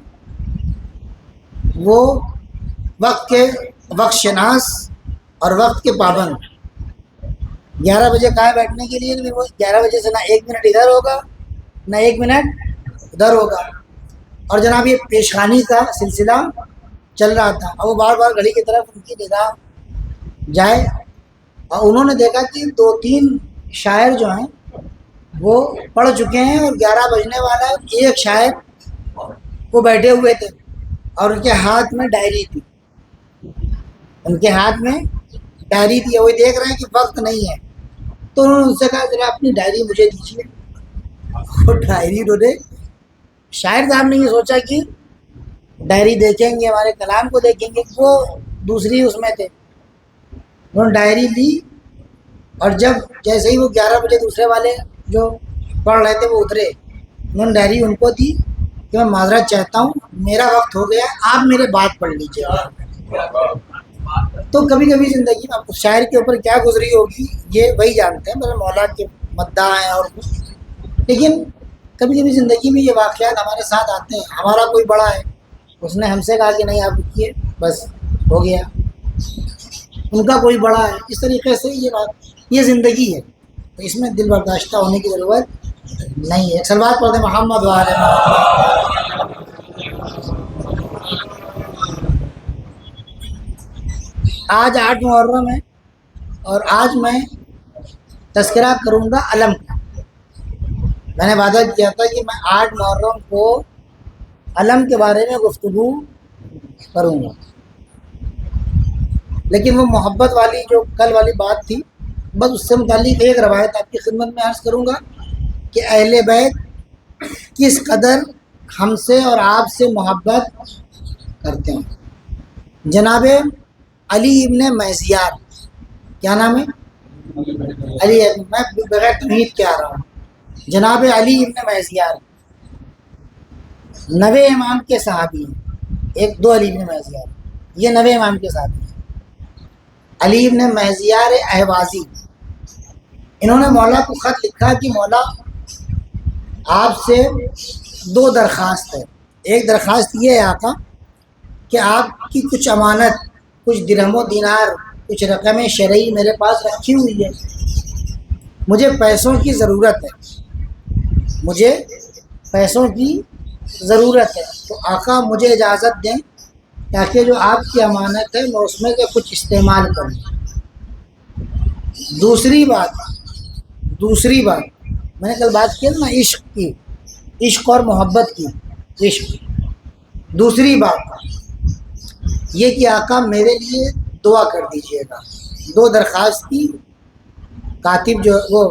وہ وقت شناس اور وقت کے پابند۔ 11 بجے کہا بیٹھنے کے لیے، وہ 11 بجے سے نہ 1 منٹ ادھر ہوگا نہ 1 منٹ ادھر ہوگا۔ اور جناب یہ پیشخانی کا سلسلہ چل رہا تھا، اور وہ بار بار گھڑی کی طرف ان کی نگاہ جائے، اور انہوں نے دیکھا کہ 2-3 شاعر جو ہیں وہ پڑھ چکے ہیں، اور 11 بجنے والا ایک شاعر وہ بیٹھے ہوئے تھے، اور ان کے ہاتھ میں ڈائری تھی، ان کے ہاتھ میں ڈائری تھی، وہ دیکھ رہے ہیں کہ وقت نہیں ہے، تو انہوں نے ان سے کہا ذرا اپنی ڈائری مجھے دیجیے۔ وہ ڈائری انہوں نے، شاعر صاحب نے یہ سوچا کہ ڈائری دیکھیں گے، ہمارے کلام کو دیکھیں گے، وہ دوسری اس میں تھے۔ انہوں نے ڈائری لی، اور جیسے ہی وہ 11 بجے دوسرے والے جو پڑھ رہے تھے وہ اترے، انہوں نے ڈائری ان کو دی کہ میں معذرت چاہتا ہوں، میرا وقت ہو گیا، آپ میرے بات پڑھ لیجیے۔ تو کبھی کبھی زندگی میں شاعر کے اوپر کیا گزری ہوگی یہ وہی جانتے ہیں، مطلب مولا کے مداح ہیں اور کچھ، لیکن کبھی کبھی زندگی میں یہ واقعات ہمارے ساتھ آتے ہیں۔ ہمارا کوئی بڑا ہے، اس نے ہم سے کہا کہ نہیں آپ رکیے، بس ہو گیا، ان کا کوئی بڑا ہے، اس طریقے سے یہ زندگی ہے، تو اس میں دل برداشتہ ہونے کی ضرورت نہیں ہے۔ صلوات پڑھتے محمد و آل محمد۔ آج 8 محرم ہے، اور آج میں تذکرہ کروں گا علم کا۔ میں نے وعدہ کیا تھا کہ میں 8 محرم کو علم کے بارے میں گفتگو کروں گا، لیکن وہ محبت والی جو کل والی بات تھی، بس اس سے متعلق ایک روایت آپ کی خدمت میں عرض کروں گا کہ اہل بیت کس قدر ہم سے اور آپ سے محبت کرتے ہیں۔ جناب علی ابن میزیار، کیا نام ہے؟ علی، میں بغیر تمہید کے آ رہا ہوں۔ جناب علی ابن میزیار 9 امام کے صحابی ہیں، 1-2 علی ابن میزیار، یہ 9 امام کے صحابی ہیں۔ علی ابن میزیار اہوازی، انہوں نے مولا کو خط لکھا کہ مولا آپ سے 2 درخواست ہے. ایک درخواست یہ ہے آقا کہ آپ کی کچھ امانت، کچھ درہم و دینار، کچھ رقم شرعی میرے پاس رکھی ہوئی ہے، مجھے پیسوں کی ضرورت ہے، مجھے پیسوں کی ضرورت ہے، تو آقا مجھے اجازت دیں تاکہ جو آپ کی امانت ہے میں اس میں سے کچھ استعمال کروں. دوسری بات میں نے کل بات کی نا عشق کی، عشق اور محبت کی، عشق. دوسری بات یہ کہ آقا میرے لیے دعا کر دیجیے گا. 2 درخواست کی. کاتب جو وہ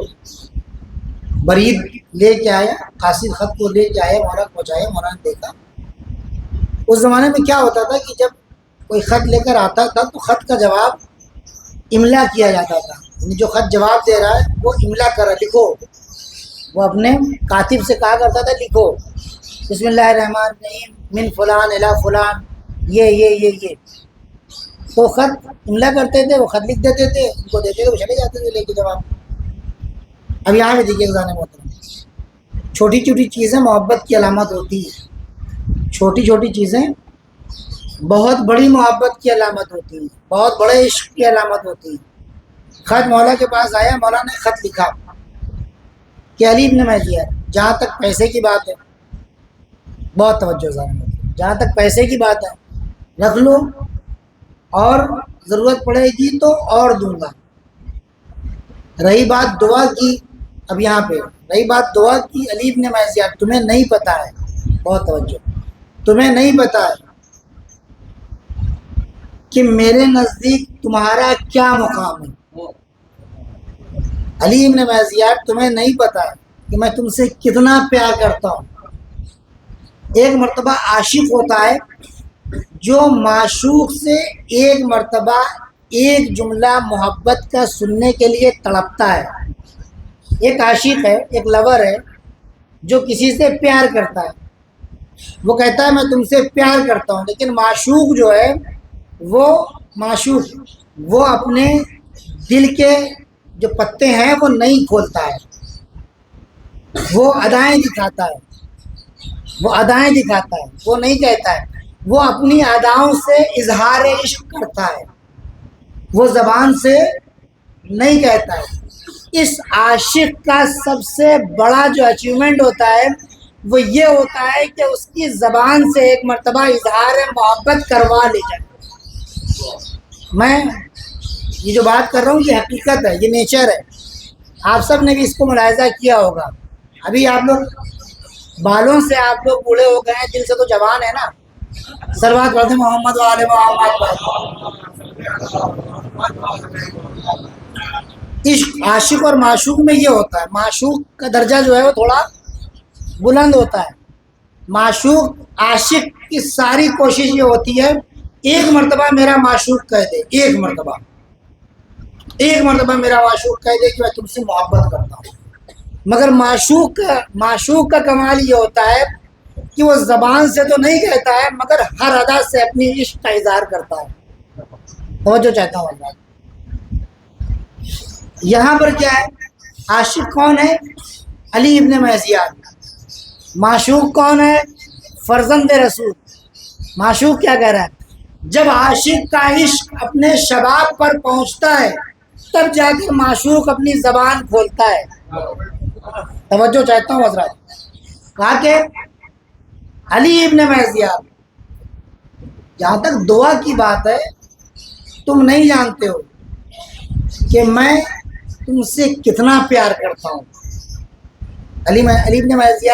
برید لے کے آیا، قاصد خط کو لے کے آیا، مولانا پہنچایا، مولانا نے دیکھا. اس زمانے میں کیا ہوتا تھا کہ جب کوئی خط لے کر آتا تھا تو خط کا جواب املا کیا جاتا تھا، یعنی جو خط جواب دے رہا ہے وہ املا کر لکھو. وہ اپنے کاتب سے کہا کرتا تھا لکھو بسم اللہ الرحمن الرحیم من فلان الی فلان، یہ تو خط املا کرتے تھے، وہ خط لکھ دیتے تھے، ان کو دیتے تھے، وہ چلے جاتے تھے لے کے جواب. اب یہاں پہ دیکھیے خزانے محترم، چھوٹی چھوٹی چیزیں محبت کی علامت ہوتی ہے، چھوٹی چھوٹی چیزیں بہت بڑی محبت کی علامت ہوتی ہے، بہت بڑے عشق کی علامت ہوتی ہے. خط مولا کے پاس آیا، مولا نے خط لکھا کہ علی ابن مہدی ہے. جہاں تک پیسے کی بات ہے، بہت توجہ ذرا، جہاں تک پیسے کی بات ہے رکھ لو، اور ضرورت پڑے گی تو اور دوں گا. رہی بات دعا کی، اب یہاں پہ رہی بات دعا کی، علی ابن مہدی تمہیں نہیں پتہ ہے، بہت توجہ، تمہیں نہیں پتہ ہے کہ میرے نزدیک تمہارا کیا مقام ہے. علی ابن مہدی تمہیں نہیں پتہ ہے کہ میں تم سے کتنا پیار کرتا ہوں. ایک مرتبہ عاشق ہوتا ہے جو معشوق سے ایک مرتبہ ایک جملہ محبت کا سننے کے لیے تڑپتا ہے. ایک عاشق ہے، ایک لور ہے جو کسی سے پیار کرتا ہے، وہ کہتا ہے میں تم سے پیار کرتا ہوں، لیکن معشوق جو ہے وہ اپنے دل کے جو پتے ہیں وہ نہیں کھولتا ہے، وہ ادائیں دکھاتا ہے، وہ نہیں کہتا ہے، وہ اپنی اداؤں سے اظہار عشق کرتا ہے، وہ زبان سے نہیں کہتا ہے. اس عاشق کا سب سے بڑا جو اچیومنٹ ہوتا ہے وہ یہ ہوتا ہے کہ اس کی زبان سے ایک مرتبہ اظہار محبت کروا لی جائے. میں یہ جو بات کر رہا ہوں یہ حقیقت ہے، یہ نیچر ہے. آپ سب نے بھی اس کو ملاحظہ کیا ہوگا. ابھی آپ لوگ بالوں سے آپ لوگ بوڑھے ہو گئے ہیں، دل سے تو جوان ہے نا. صلوات پڑھتے محمد و آل محمد. عاشق اور معشوق میں یہ ہوتا ہے، معشوق کا درجہ جو ہے وہ تھوڑا بلند ہوتا ہے. معشوق عاشق کی ساری کوشش یہ ہوتی ہے ایک مرتبہ میرا معشوق کہہ دے، ایک مرتبہ میرا معشوق کہہ دے کہ میں تم سے محبت کرتا ہوں. مگر معشوق کا کمال یہ ہوتا ہے کہ وہ زبان سے تو نہیں کہتا ہے مگر ہر ادا سے اپنی عشق کا اظہار کرتا ہے. توجہ چاہتا ہوں اللہ. یہاں پر کیا ہے؟ عاشق کون ہے؟ علی ابن مہدی. معشوق کون ہے؟ فرزند رسول. معشوق کیا کہہ رہا ہے؟ جب عاشق کا عشق اپنے شباب پر پہنچتا ہے تب جا کر معشوق اپنی زبان کھولتا ہے. توجہ چاہتا ہوں حضرات. کہا کہ علی ابن مہدی، جہاں تک دعا کی بات ہے تم نہیں جانتے ہو کہ میں تم سے کتنا پیار کرتا ہوں. علی ابن مہدی.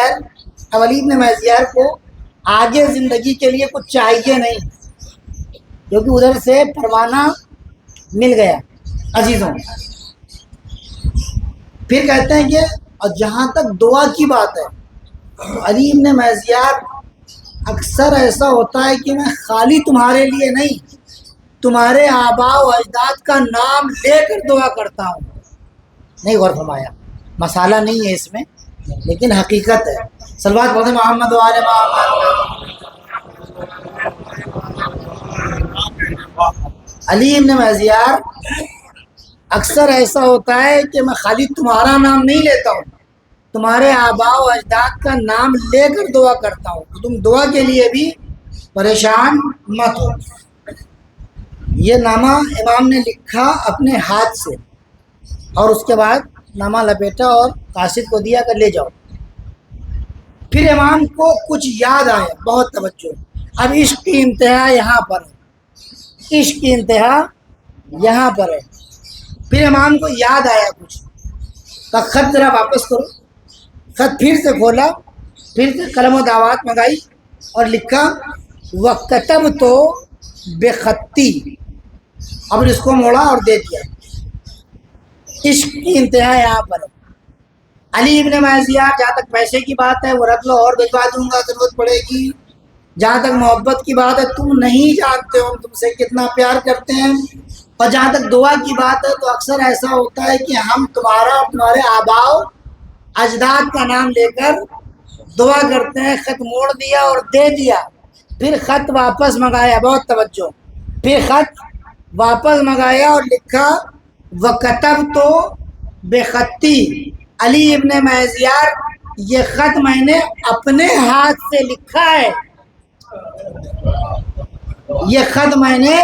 اب علی ابن مہدی کو آگے زندگی کے لیے کچھ چاہیے نہیں کیونکہ ادھر سے پروانہ مل گیا عزیزوں. پھر کہتے ہیں کہ اور جہاں تک دعا کی بات ہے علی ابن مہدی اکثر ایسا ہوتا ہے کہ میں خالی تمہارے لیے نہیں تمہارے آباء و اجداد کا نام لے کر دعا کرتا ہوں. نہیں غور فرمایا، مسالہ نہیں ہے اس میں لیکن حقیقت ہے. صلوات پڑھتے محمد و آل محمد. علی ابن مہدی اکثر ایسا ہوتا ہے کہ میں خالی تمہارا نام نہیں لیتا ہوں تمہارے آباء و اجداد کا نام لے کر دعا کرتا ہوں، تو تم دعا کے لیے بھی پریشان مت ہو۔ یہ نامہ امام نے لکھا اپنے ہاتھ سے، اور اس کے بعد نامہ لپیٹا اور قاصد کو دیا کہ لے جاؤ۔ پھر امام کو کچھ یاد آیا، بہت توجہ، اب عشق کی انتہا یہاں پر ہے، عشق کی انتہا یہاں پر ہے۔ پھر امام کو یاد آیا کچھ، کہ خط ذرا واپس کرو۔ خط پھر سے کھولا، پھر سے قلم و دعوات منگائی اور لکھا وَكَتَبْتُ بِخَطِّي، اب اس کو موڑا اور دے دیا۔ عشق کی انتہا یہاں پر ہے۔ علی ابن معزیار، جہاں تک پیسے کی بات ہے وہ رکھ لو اور بھجوا دوں گا ضرورت پڑے گی۔ جہاں تک محبت کی بات ہے تم نہیں جانتے ہو ہم تم سے کتنا پیار کرتے ہیں۔ اور جہاں تک دعا کی بات ہے تو اکثر ایسا ہوتا ہے کہ ہم تمہارا اور تمہارے آباء و اجداد کا نام لے کر دعا کرتے ہیں۔ خط موڑ دیا اور دے دیا، پھر خط واپس منگایا، بہت توجہ، پھر خط واپس منگایا اور لکھا وَكَتَبْتُ بِخَطِّي، علی ابن معزیار یہ خط میں نے اپنے ہاتھ سے لکھا ہے، یہ خط میں نے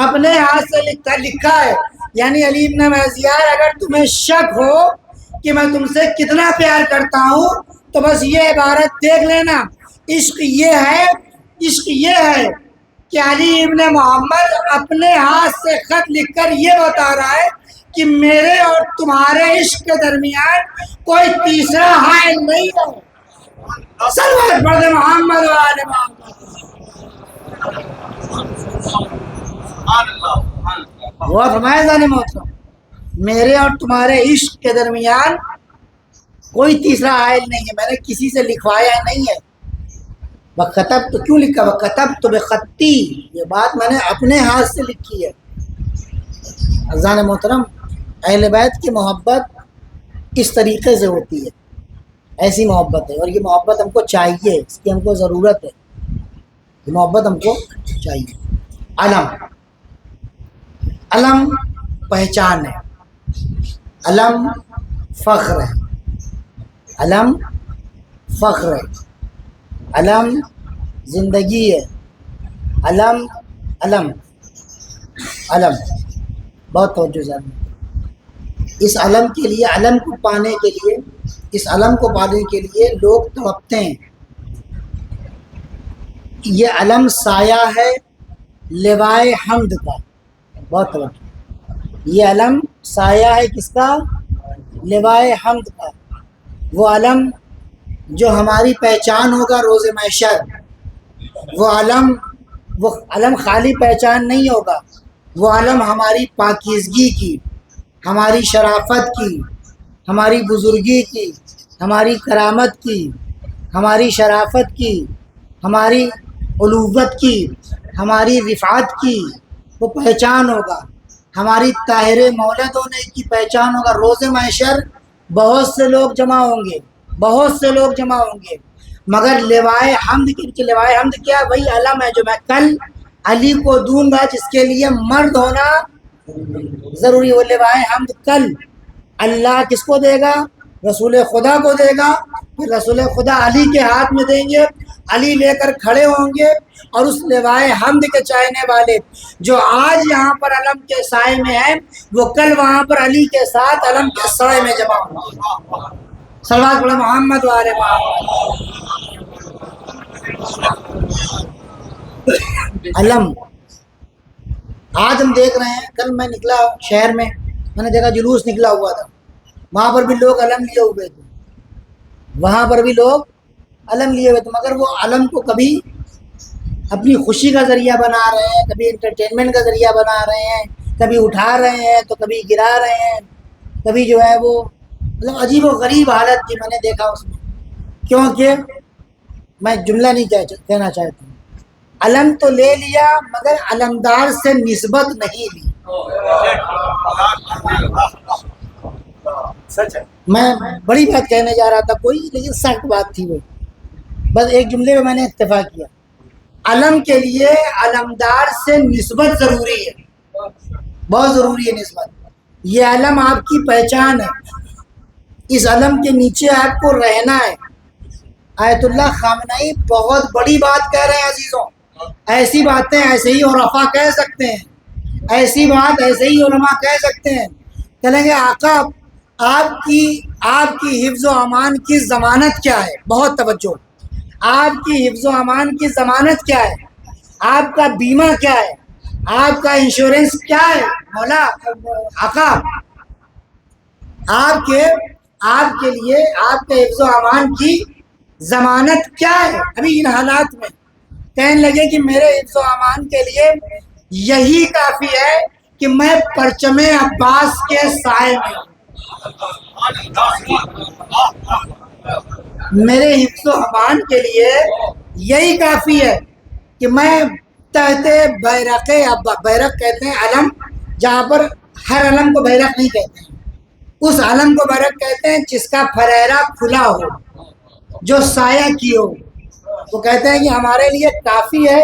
اپنے ہاتھ سے لکھا ہے۔ یعنی علی ابن معزیار اگر تمہیں شک ہو کہ میں تم سے کتنا پیار کرتا ہوں تو بس یہ عبارت دیکھ لینا، عشق یہ ہے، عشق یہ ہے کہ علی ابن محمد اپنے ہاتھ سے خط لکھ کر یہ بتا رہا ہے کہ میرے اور تمہارے عشق کے درمیان کوئی تیسرا حائل نہیں ہے۔ صلوات پڑھ دے محمد و آل محمد۔ وہ فرمایا ذات محترم میرے اور تمہارے عشق کے درمیان کوئی تیسرا حائل نہیں ہے، میں نے کسی سے لکھوایا نہیں ہے۔ وَكَتَبْتُ، کیوں لکھا وَكَتَبْتُ بِخَطِّي، یہ بات میں نے اپنے ہاتھ سے لکھی ہے۔ عزیزان محترم، اہل بیت کی محبت اس طریقے سے ہوتی ہے، ایسی محبت ہے، اور یہ محبت ہم کو چاہیے، اس کی ہم کو ضرورت ہے، یہ محبت ہم کو چاہیے۔ علم، علم پہچان ہے، علم فخر ہے، علم فخر ہے، علم زندگی ہے، علم علم علم، بہت توجہ ضرور۔ اس علم کے لیے، علم کو پانے کے لیے، اس علم کو پانے کے لیے لوگ تڑپتے ہیں۔ یہ علم سایہ ہے لوائے حمد کا، بہت توجہ، یہ علم سایہ ہے کس کا؟ لوائے حمد کا۔ وہ علم جو ہماری پہچان ہوگا روز محشر، وہ علم خالی پہچان نہیں ہوگا، وہ علم ہماری پاکیزگی کی، ہماری شرافت کی، ہماری بزرگی کی، ہماری کرامت کی، ہماری شرافت کی، ہماری علوت کی، ہماری رفعت کی وہ پہچان ہوگا، ہماری طاہر مولد ہونے کی پہچان ہوگا۔ روز محشر بہت سے لوگ جمع ہوں گے، بہت سے لوگ جمع ہوں گے، مگر لوائے حمد کی، لوائے حمد کیا؟ وہی علم ہے جو میں کل علی کو دوں گا، جس کے لیے مرد ہونا ضروری۔ وہ لوائے حمد کل اللہ کس کو دے گا؟ رسول خدا کو دے گا، پھر رسول خدا علی کے ہاتھ میں دیں گے، علی لے کر کھڑے ہوں گے، اور اس لوائے حمد کے چاہنے والے جو آج یہاں پر علم کے سائے میں ہیں وہ کل وہاں پر علی کے ساتھ علم کے سائے میں جمع ہوں گے۔ صلوات پڑھو محمد و آل محمد۔ علم آج ہم دیکھ رہے ہیں، کل میں نکلا شہر میں نے دیکھا جلوس نکلا ہوا تھا، وہاں پر بھی لوگ علم لیے ہوئے تھے، وہاں پر بھی لوگ علم لیے ہوئے تھے، مگر وہ علم کو کبھی اپنی خوشی کا ذریعہ بنا رہے ہیں، کبھی انٹرٹینمنٹ کا ذریعہ بنا رہے ہیں، کبھی اٹھا رہے ہیں تو کبھی گرا رہے ہیں، کبھی جو ہے وہ مطلب عجیب و غریب حالت تھی میں نے دیکھا اس میں۔ کیونکہ میں جملہ نہیں کہنا چاہتا ہوں، علم تو لے لیا مگر علمدار سے نسبت نہیں لی۔ میں بڑی بات کہنے جا رہا تھا کوئی، لیکن سخت بات تھی وہ، بس ایک جملے میں نے اکتفا کیا۔ علم کے لیے علمدار سے نسبت ضروری ہے، بہت ضروری ہے نسبت۔ یہ علم آپ کی پہچان ہے، اس علم کے نیچے آپ کو رہنا ہے۔ آیت اللہ خامنئی بہت بڑی بات کہہ رہے ہیں عزیزوں، ایسی باتیں ایسے ہی عرفا کہہ سکتے ہیں، ایسی بات ایسے ہی علماء کہہ سکتے ہیں، کہیں گے آقا آپ کی حفظ و امان کی ضمانت کیا ہے؟ بہت توجہ، آپ کی حفظ و امان کی ضمانت کیا ہے؟ آپ کا بیمہ کیا ہے؟ آپ کا انشورنس کیا ہے؟ مولا آقا آپ کے لیے آپ کے حفظ و امان کی ضمانت کیا ہے؟ ابھی ان حالات میں کہنے لگے کہ میرے حفظ و امان کے لیے یہی کافی ہے کہ میں پرچم عباس کے سائے میں ہوں۔ میرے حفظ و امان کے لیے یہی کافی ہے کہ میں تحت بیرق کہتے ہیں علم، جہاں پر ہر علم کو بیرق نہیں کہتے ہیں، اس علم کو بیرق کہتے ہیں جس کا پھریرا کھلا ہو، جو سایہ کی ہو۔ وہ کہتے ہیں کہ ہمارے لیے کافی ہے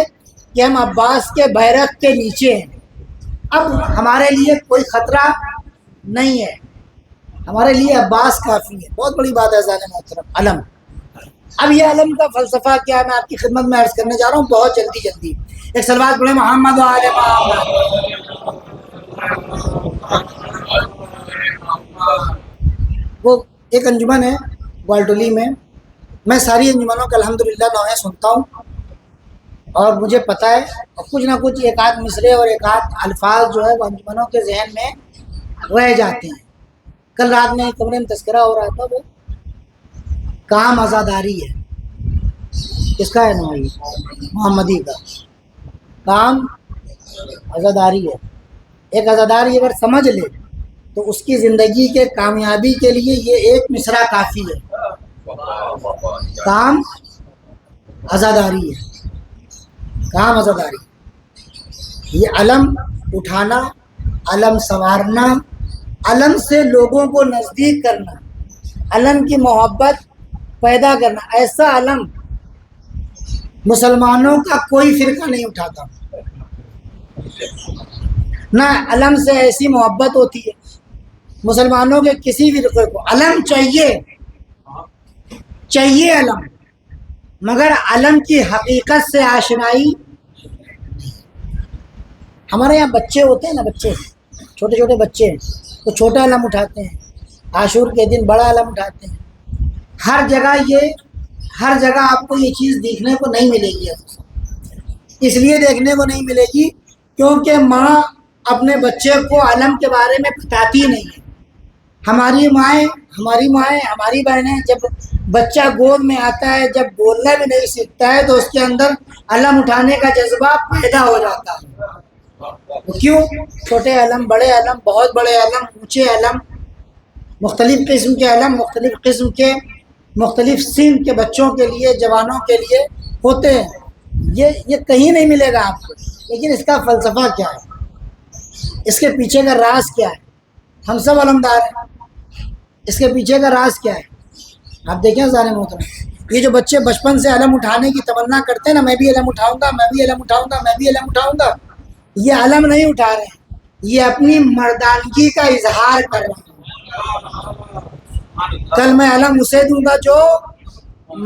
کہ ہم عباس کے بیرق کے نیچے ہیں، اب ہمارے لیے کوئی خطرہ نہیں ہے، ہمارے لیے عباس کافی ہے۔ بہت بڑی بات ہے ذہن محترم، علم۔ اب یہ علم کا فلسفہ کیا ہے میں آپ کی خدمت میں عرض کرنے جا رہا ہوں بہت جلدی۔ ایک صلوات پڑھیں محمد و آل محمد۔ وہ ایک انجمن ہے گوالٹولی میں، میں ساری انجمنوں کے الحمدللہ نوعیں سنتا ہوں، اور مجھے پتہ ہے کچھ نہ کچھ ایک آدھ مصرے اور ایک آدھ الفاظ جو ہے وہ انجمنوں کے ذہن میں رہ جاتے ہیں۔ کل رات میں کمرے میں تذکرہ ہو رہا تھا، وہ کام عزاداری ہے، کس کا ہے نام؟ محمدی کا کام عزاداری ہے۔ ایک عزاداری اگر سمجھ لے تو اس کی زندگی کے کامیابی کے لیے یہ ایک مصرع کافی ہے، کام عزاداری ہے، کام عزاداری۔ یہ علم اٹھانا، علم سنوارنا، علم سے لوگوں کو نزدیک کرنا، علم کی محبت پیدا کرنا، ایسا علم مسلمانوں کا کوئی فرقہ نہیں اٹھاتا، نہ علم سے ایسی محبت ہوتی ہے مسلمانوں کے کسی فرقے کو۔ علم چاہیے علم، مگر علم کی حقیقت سے آشنائی۔ ہمارے یہاں بچے ہوتے ہیں نا، بچے چھوٹے چھوٹے بچے، تو چھوٹا علم اٹھاتے ہیں، عاشور کے دن بڑا علم اٹھاتے ہیں۔ ہر جگہ آپ کو یہ چیز دیکھنے کو نہیں ملے گی، اس لیے دیکھنے کو نہیں ملے گی کیونکہ ماں اپنے بچے کو علم کے بارے میں بتاتی نہیں ہے۔ ہماری مائیں، ہماری بہنیں، جب بچہ گود میں آتا ہے، جب بولنا بھی نہیں سیکھتا ہے تو اس کے اندر علم اٹھانے کا جذبہ پیدا ہو جاتا ہے۔ کیوں؟ چھوٹے علم، بڑے علم، بہت بڑے علم، اونچے علم، مختلف قسم کے علم، مختلف قسم کے مختلف سن کے بچوں کے لیے، جوانوں کے لیے ہوتے ہیں۔ یہ کہیں نہیں ملے گا آپ کو، لیکن اس کا فلسفہ کیا ہے، اس کے پیچھے کا راز کیا ہے؟ ہم سب علمدار ہیں، اس کے پیچھے کا راز کیا ہے؟ آپ دیکھیں ظالم محترم، یہ جو بچے بچپن سے علم اٹھانے کی تمنا کرتے ہیں نا، میں بھی علم اٹھاؤں گا، میں بھی علم اٹھاؤں گا، میں بھی علم اٹھاؤں گا، یہ علم نہیں اٹھا رہے ہیں، یہ اپنی مردانگی کا اظہار کر رہے ہیں۔ کل میں علم اسے دوں گا جو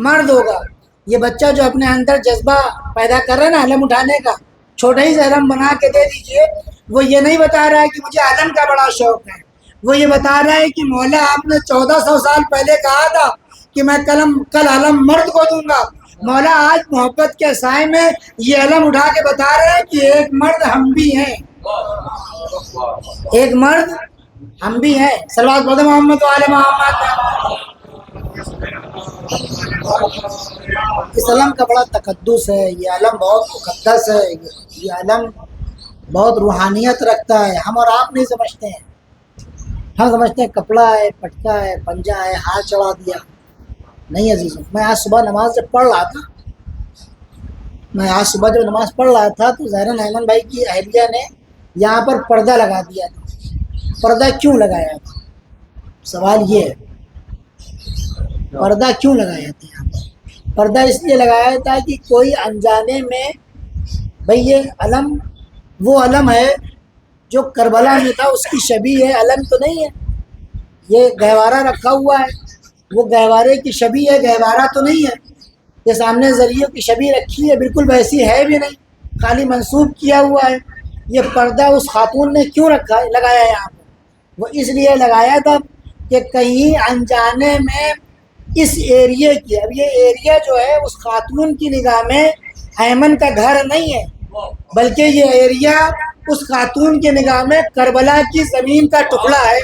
مرد ہوگا۔ یہ بچہ جو اپنے اندر جذبہ پیدا کر رہا ہے نا علم اٹھانے کا، چھوٹا ہی سے علم بنا کے دے دیجئے، وہ یہ نہیں بتا رہا ہے کہ مجھے علم کا بڑا شوق ہے، وہ یہ بتا رہا ہے کہ مولا آپ نے 1400 سال پہلے کہا تھا کہ میں کل علم مرد کو دوں گا، مولا آج محبت کے سائے میں یہ علم اٹھا کے بتا رہے ہیں کہ ایک مرد ہم بھی ہیں، ایک مرد ہم بھی ہیں۔ صلوات پڑھیں محمد و آل محمد۔ اس علم کا بڑا تقدس ہے، یہ علم بہت مقدس ہے، یہ علم بہت روحانیت رکھتا ہے۔ ہم اور آپ نہیں سمجھتے ہیں، ہم سمجھتے ہیں کپڑا ہے، پٹکا ہے، پنجہ ہے، ہاتھ چڑھا دیا۔ نہیں عزیزوں، میں آج صبح نماز جب پڑھ رہا تھا تو زہرا نعمان بھائی کی اہلیہ نے یہاں پر پردہ لگا دیا تھا۔ پردہ کیوں لگایا تھا؟ سوال یہ ہے، پردہ کیوں لگایا تھا یہاں پر؟ پردہ اس لیے لگایا تھا کہ کوئی انجانے میں، بھئی یہ علم وہ علم ہے جو کربلا میں تھا، اس کی شبیہ ہے، علم تو نہیں ہے۔ یہ گہوارہ رکھا ہوا ہے، وہ گہوارے کی شبیہ ہے، گہوارہ تو نہیں ہے. یہ سامنے ذریعوں کی شبیہ رکھی ہے، بالکل ویسی ہے بھی نہیں، خالی منسوب کیا ہوا ہے. یہ پردہ اس خاتون نے کیوں رکھا ہے، لگایا ہے یہاں پہ؟ وہ اس لیے لگایا تھا کہ کہیں انجانے میں اس ایریے کی، اب یہ ایریا جو ہے اس خاتون کی نگاہ میں ایمن کا گھر نہیں ہے، بلکہ یہ ایریا اس خاتون کی نگاہ میں کربلا کی زمین کا ٹکڑا ہے.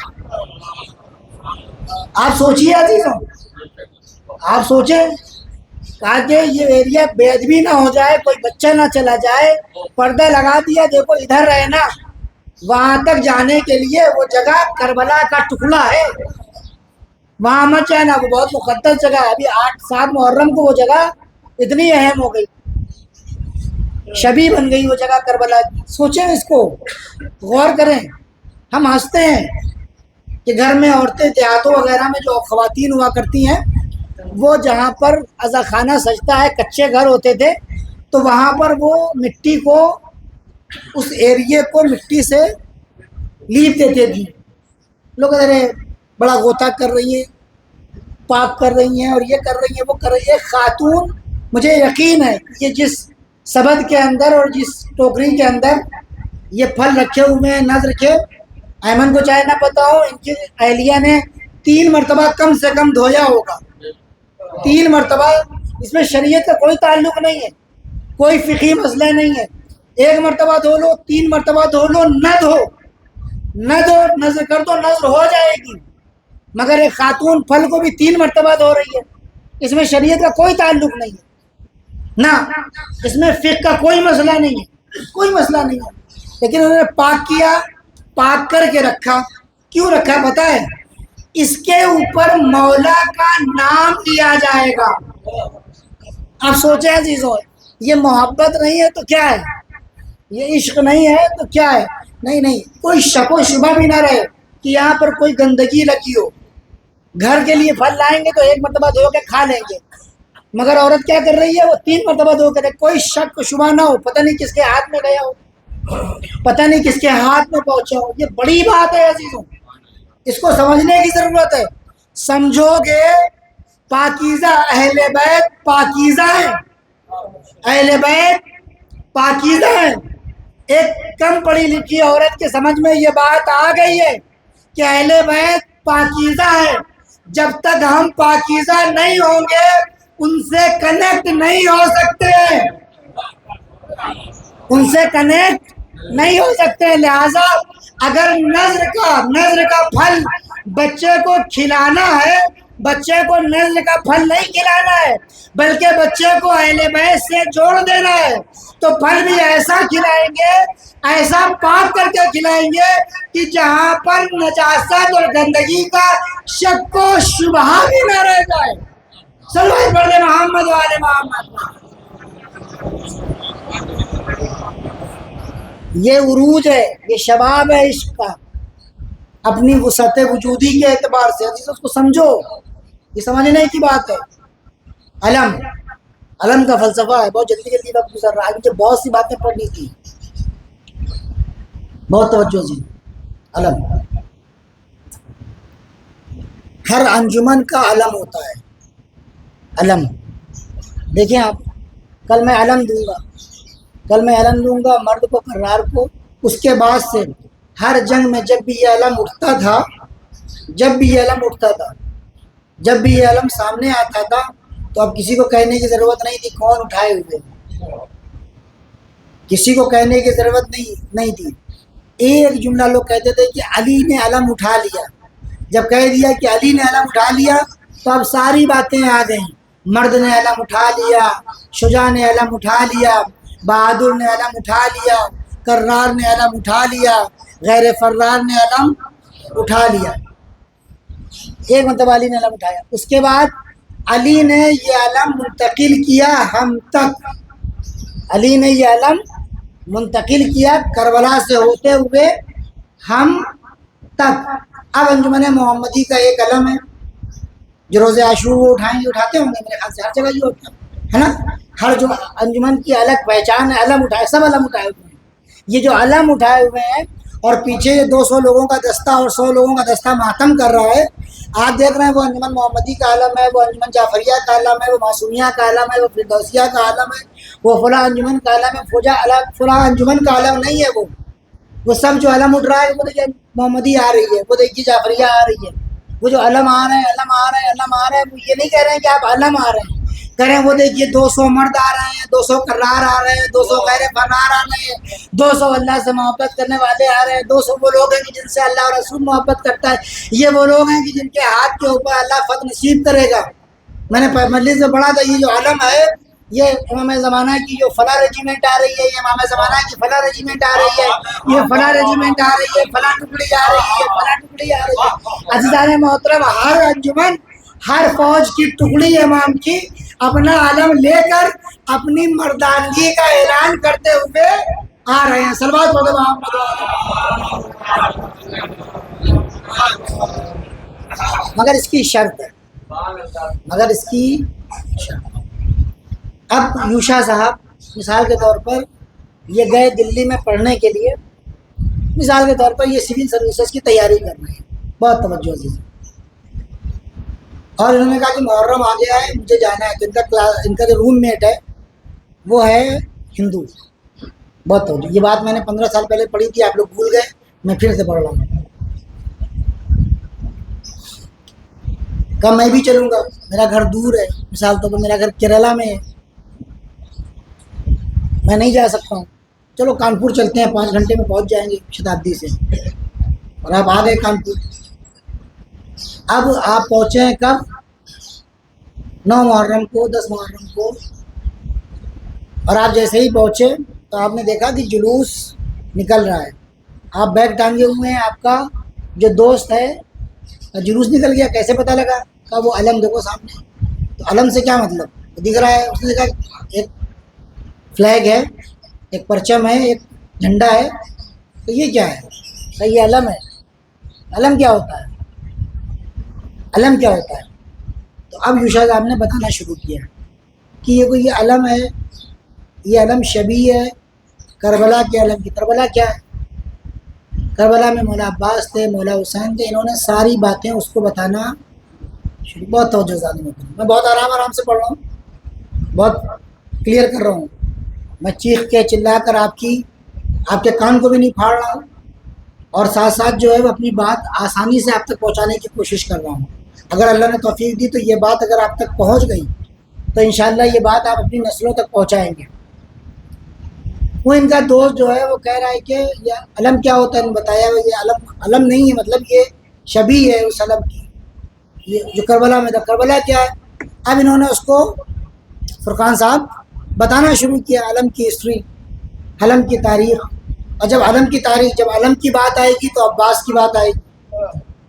آپ سوچیے عزیزوں، آپ سوچیں، کہا کہ یہ ایریا بے ادبی نہ ہو جائے، کوئی بچہ نہ چلا جائے، پردہ لگا دیا، دیکھو ادھر رہنا. وہاں تک جانے کے لیے وہ جگہ کربلا کا ٹکڑا ہے، وہاں مت جانا، وہ بہت مقدس جگہ ہے. ابھی 8-7 محرم کو وہ جگہ اتنی اہم ہو گئی، شبیہ بن گئی وہ جگہ کربلا کی. سوچیں اس کو، غور کریں. ہم ہنستے ہیں کہ گھر میں عورتیں دیہاتوں وغیرہ میں جو خواتین ہوا کرتی ہیں، وہ جہاں پر عزا خانہ سجتا ہے، کچے گھر ہوتے تھے، تو وہاں پر وہ مٹی کو، اس ایریے کو مٹی سے لیپ دیتے تھے. لوگ ارے بڑا غوطہ کر رہی ہیں، پاک کر رہی ہیں، اور یہ کر رہی ہیں، وہ کر رہی ہے. خاتون، مجھے یقین ہے یہ جس سبد کے اندر اور جس ٹوکری کے اندر یہ پھل رکھے ہوئے ہیں، نظر کے، ایمن کو چاہے نہ پتا ہو، ان کی اہلیہ نے 3 مرتبہ کم سے کم دھویا ہوگا، 3 مرتبہ. اس میں شریعت کا کوئی تعلق نہیں ہے، کوئی فقہی مسئلہ نہیں ہے. 1 مرتبہ دھو لو، 3 مرتبہ دھو لو، نہ دھو، نظر کر دو، نظر ہو جائے گی. مگر ایک خاتون پھل کو بھی 3 مرتبہ دھو رہی ہے، اس میں شریعت کا کوئی تعلق نہیں ہے، نہ اس میں فقہ کا کوئی مسئلہ نہیں ہے، کوئی مسئلہ نہیں ہے. لیکن انہوں نے پاک کیا، پاک کر کے رکھا. کیوں رکھا پتہ ہے؟ اس کے اوپر مولا کا نام لیا جائے گا. آپ سوچیں عزیزوں، یہ محبت نہیں ہے تو کیا ہے؟ یہ عشق نہیں ہے تو کیا ہے؟ نہیں، کوئی شک و شبہ بھی نہ رہے کہ یہاں پر کوئی گندگی لگی ہو. گھر کے لیے پھل لائیں گے تو 1 مرتبہ دھو کے کھا لیں گے، مگر عورت کیا کر رہی ہے؟ وہ 3 مرتبہ دھو کر، کوئی شک و شبہ نہ ہو، پتہ نہیں کس کے ہاتھ میں گیا ہو، پتہ نہیں کس کے ہاتھ میں پہنچا ہو. یہ بڑی بات ہے عزیزوں، اس کو سمجھنے کی ضرورت ہے. سمجھو گے پاکیزہ اہل بیت پاکیزہ ہیں، اہل بیت پاکیزہ ہیں. ایک کم پڑھی لکھی عورت کے سمجھ میں یہ بات آ گئی ہے کہ اہل بیت پاکیزہ ہے. جب تک ہم پاکیزہ نہیں ہوں گے ان سے کنیکٹ نہیں ہو سکتے، ان سے کنیکٹ نہیں ہو سکتے. لہذا اگر نظر کا پھل بچے کو کھلانا ہے، بچے کو نظر کا پھل نہیں کھلانا ہے، بلکہ بچے کو اہل بیت سے جوڑ دینا ہے، تو پھل بھی ایسا کھلائیں گے، ایسا پاک کر کے کھلائیں گے کہ جہاں پر نجاست اور گندگی کا شک و شبہ بھی نہ رہ جائے. صلوات پڑھ دے محمد والے محمد. یہ عروج ہے، یہ شباب ہے عشق کا، اپنی وسعت وجودی کے اعتبار سے. عزیز اس کو سمجھو، یہ سمجھنے کی بات ہے. علم کا فلسفہ ہے. بہت جلدی وقت گزر رہا ہے، مجھے بہت سی باتیں پڑھنی تھی، بہت توجہ سے. علم، ہر انجمن کا علم ہوتا ہے. علم دیکھیں آپ، کل میں علم دوں گا مرد کو، کرار کو. اس کے بعد سے ہر جنگ میں جب بھی یہ علم اٹھتا تھا، جب بھی یہ علم سامنے آتا تھا، تو اب کسی کو کہنے کی ضرورت نہیں تھی کون اٹھائے ہوئے، کسی کو کہنے کی ضرورت نہیں تھی. ایک جملہ لوگ کہتے تھے کہ علی نے علم اٹھا لیا. جب کہہ دیا کہ علی نے علم اٹھا لیا تو اب ساری باتیں آ گئیں. مرد نے علم اٹھا لیا، شجاع نے علم اٹھا لیا، بہادر نے علم اٹھا لیا، کرار نے علم اٹھا لیا، غیر فرار نے علم اٹھا لیا. ایک مرتبہ علی نے علم اٹھایا. اس کے بعد علی نے یہ علم منتقل کیا ہم تک. علی نے یہ علم منتقل کیا کربلا سے ہوتے ہوئے ہم تک. اب انجمن محمدی کا ایک علم ہے جو روز عاشور وہ اٹھاتے ہوں گے میرے خیال سے، ہر جگہ یہ ہوتا ہے نا. ہر جو انجمن کی الگ پہچان ہے، علم اٹھائے، سب علم اٹھائے ہوئے ہیں. یہ جو علم اٹھائے ہوئے ہیں اور پیچھے یہ 200 لوگوں کا دستہ اور 100 لوگوں کا دستہ ماتم کر رہا ہے. آپ دیکھ رہے ہیں وہ انجمن محمدی کا عالم ہے, وہ انجمن جعفریہ کا عالم ہے, وہ معصومیہ کا عالم ہے, وہ فردوسیہ کا عالم ہے, وہ فلاں انجمن کا عالم ہے, فلاں انجمن کا عالم نہیں ہے. وہ سب جو علم اٹھ رہا ہے, وہ دیکھیے محمدی آ رہی ہے, وہ دیکھیے جعفریہ آ رہی ہے, وہ جو علم آ رہے ہیں, علم آ رہے ہیں, علم آ رہے ہیں. وہ یہ نہیں کہہ رہے ہیں کہ آپ علم آ رہے ہیں, کہہ رہے ہیں وہ دیکھیے 200 مرد آ رہے ہیں, 200 کرار آ رہے ہیں, 200 غیر فرار آ رہے ہیں, 200 اللہ سے محبت کرنے والے آ رہے ہیں, 200 وہ لوگ ہیں کہ جن سے اللہ اور رسول محبت کرتا ہے, یہ وہ لوگ ہیں کہ جن کے ہاتھ کے اوپر اللہ فتح نصیب کرے گا. میں نے مجلس میں پڑھا تھا, یہ جو علم ہے یہ امام زمانہ کی جو فلاں ریجیمنٹ آ رہی ہے, یہ امام زمانہ کی فلاں ریجیمنٹ آ رہی ہے, یہ فلاں ریجیمنٹ آ رہی ہے, فلاں ٹکڑی آ رہی ہے, فلاں ٹکڑی آ رہی ہے. عزیزان محترم, ہر انجمن, ہر فوج کی ٹکڑی امام کی اپنا علم لے کر اپنی مردانگی کا اعلان کرتے ہوئے آ رہے ہیں. صلوات پڑھو محمد. مگر اس کی شرط ہے, مگر اس کی شرط. اب یوشا صاحب مثال کے طور پر یہ گئے دلی میں پڑھنے کے لیے, مثال کے طور پر یہ سول سروسز کی تیاری کر رہے ہیں, بہت توجہ سے, اور انہوں نے کہا کہ محرم آ گیا ہے, مجھے جانا ہے. تو ان کا جو روم میٹ ہے وہ ہے ہندو. بہت توجہ, یہ بات میں نے 15 سال پہلے پڑھی تھی, آپ لوگ بھول گئے, میں پھر سے پڑھ رہا ہوں. کب میں بھی چلوں گا, میرا گھر دور ہے, مثال طور پر میرا گھر کیرلا میں ہے, میں نہیں جا سکتا ہوں. چلو کانپور چلتے ہیں, 5 گھنٹے میں پہنچ جائیں گے شتابدی سے. اور آپ آ گئے کانپور. اب آپ پہنچے ہیں کب؟ 9 محرم کو, 10 محرم کو. اور آپ جیسے ہی پہنچے تو آپ نے دیکھا کہ جلوس نکل رہا ہے. آپ بیگ ٹانگے ہوئے ہیں, آپ کا جو دوست ہے جلوس نکل گیا, کیسے پتہ لگا؟ کہ وہ علم دیکھو سامنے. تو علم سے کیا مطلب؟ دکھ رہا ہے, اس نے دیکھا ایک فلیگ ہے, ایک پرچم ہے, ایک جھنڈا ہے, تو یہ کیا ہے؟ کہ یہ علم ہے. علم کیا ہوتا ہے؟ علم کیا ہوتا ہے؟ تو اب یوشا صاحب نے بتانا شروع کیا کہ یہ کوئی یہ علم ہے, یہ علم شبیہ ہے کربلا کے علم کی. کربلا کیا ہے؟ کربلا میں مولا عباس تھے, مولا حسین تھے, انہوں نے ساری باتیں اس کو بتانا شروع. بہت توجہ زیادہ میں بہت آرام سے پڑھ رہا ہوں, بہت کلیئر کر رہا ہوں. میں چیخ کے چلا کر آپ کے کان کو بھی نہیں پھاڑ رہا ہوں, اور ساتھ ساتھ جو ہے وہ اپنی بات آسانی سے آپ تک پہنچانے کی کوشش کر رہا ہوں. اگر اللہ نے توفیق دی تو یہ بات اگر آپ تک پہنچ گئی تو انشاءاللہ یہ بات آپ اپنی نسلوں تک پہنچائیں گے. وہ ان کا دوست جو ہے وہ کہہ رہا ہے کہ یہ علم کیا ہوتا ہے, انہوں نے بتایا وہ یہ علم نہیں ہے, مطلب یہ شبیہ ہے اس علم کی, یہ جو کربلا میں تھا. کربلا کیا ہے؟ اب انہوں نے اس کو فرقان صاحب بتانا شروع کیا علم کی ہسٹری, علم کی تاریخ. اور جب علم کی تاریخ, جب علم کی بات آئے گی تو عباس کی بات آئے گی,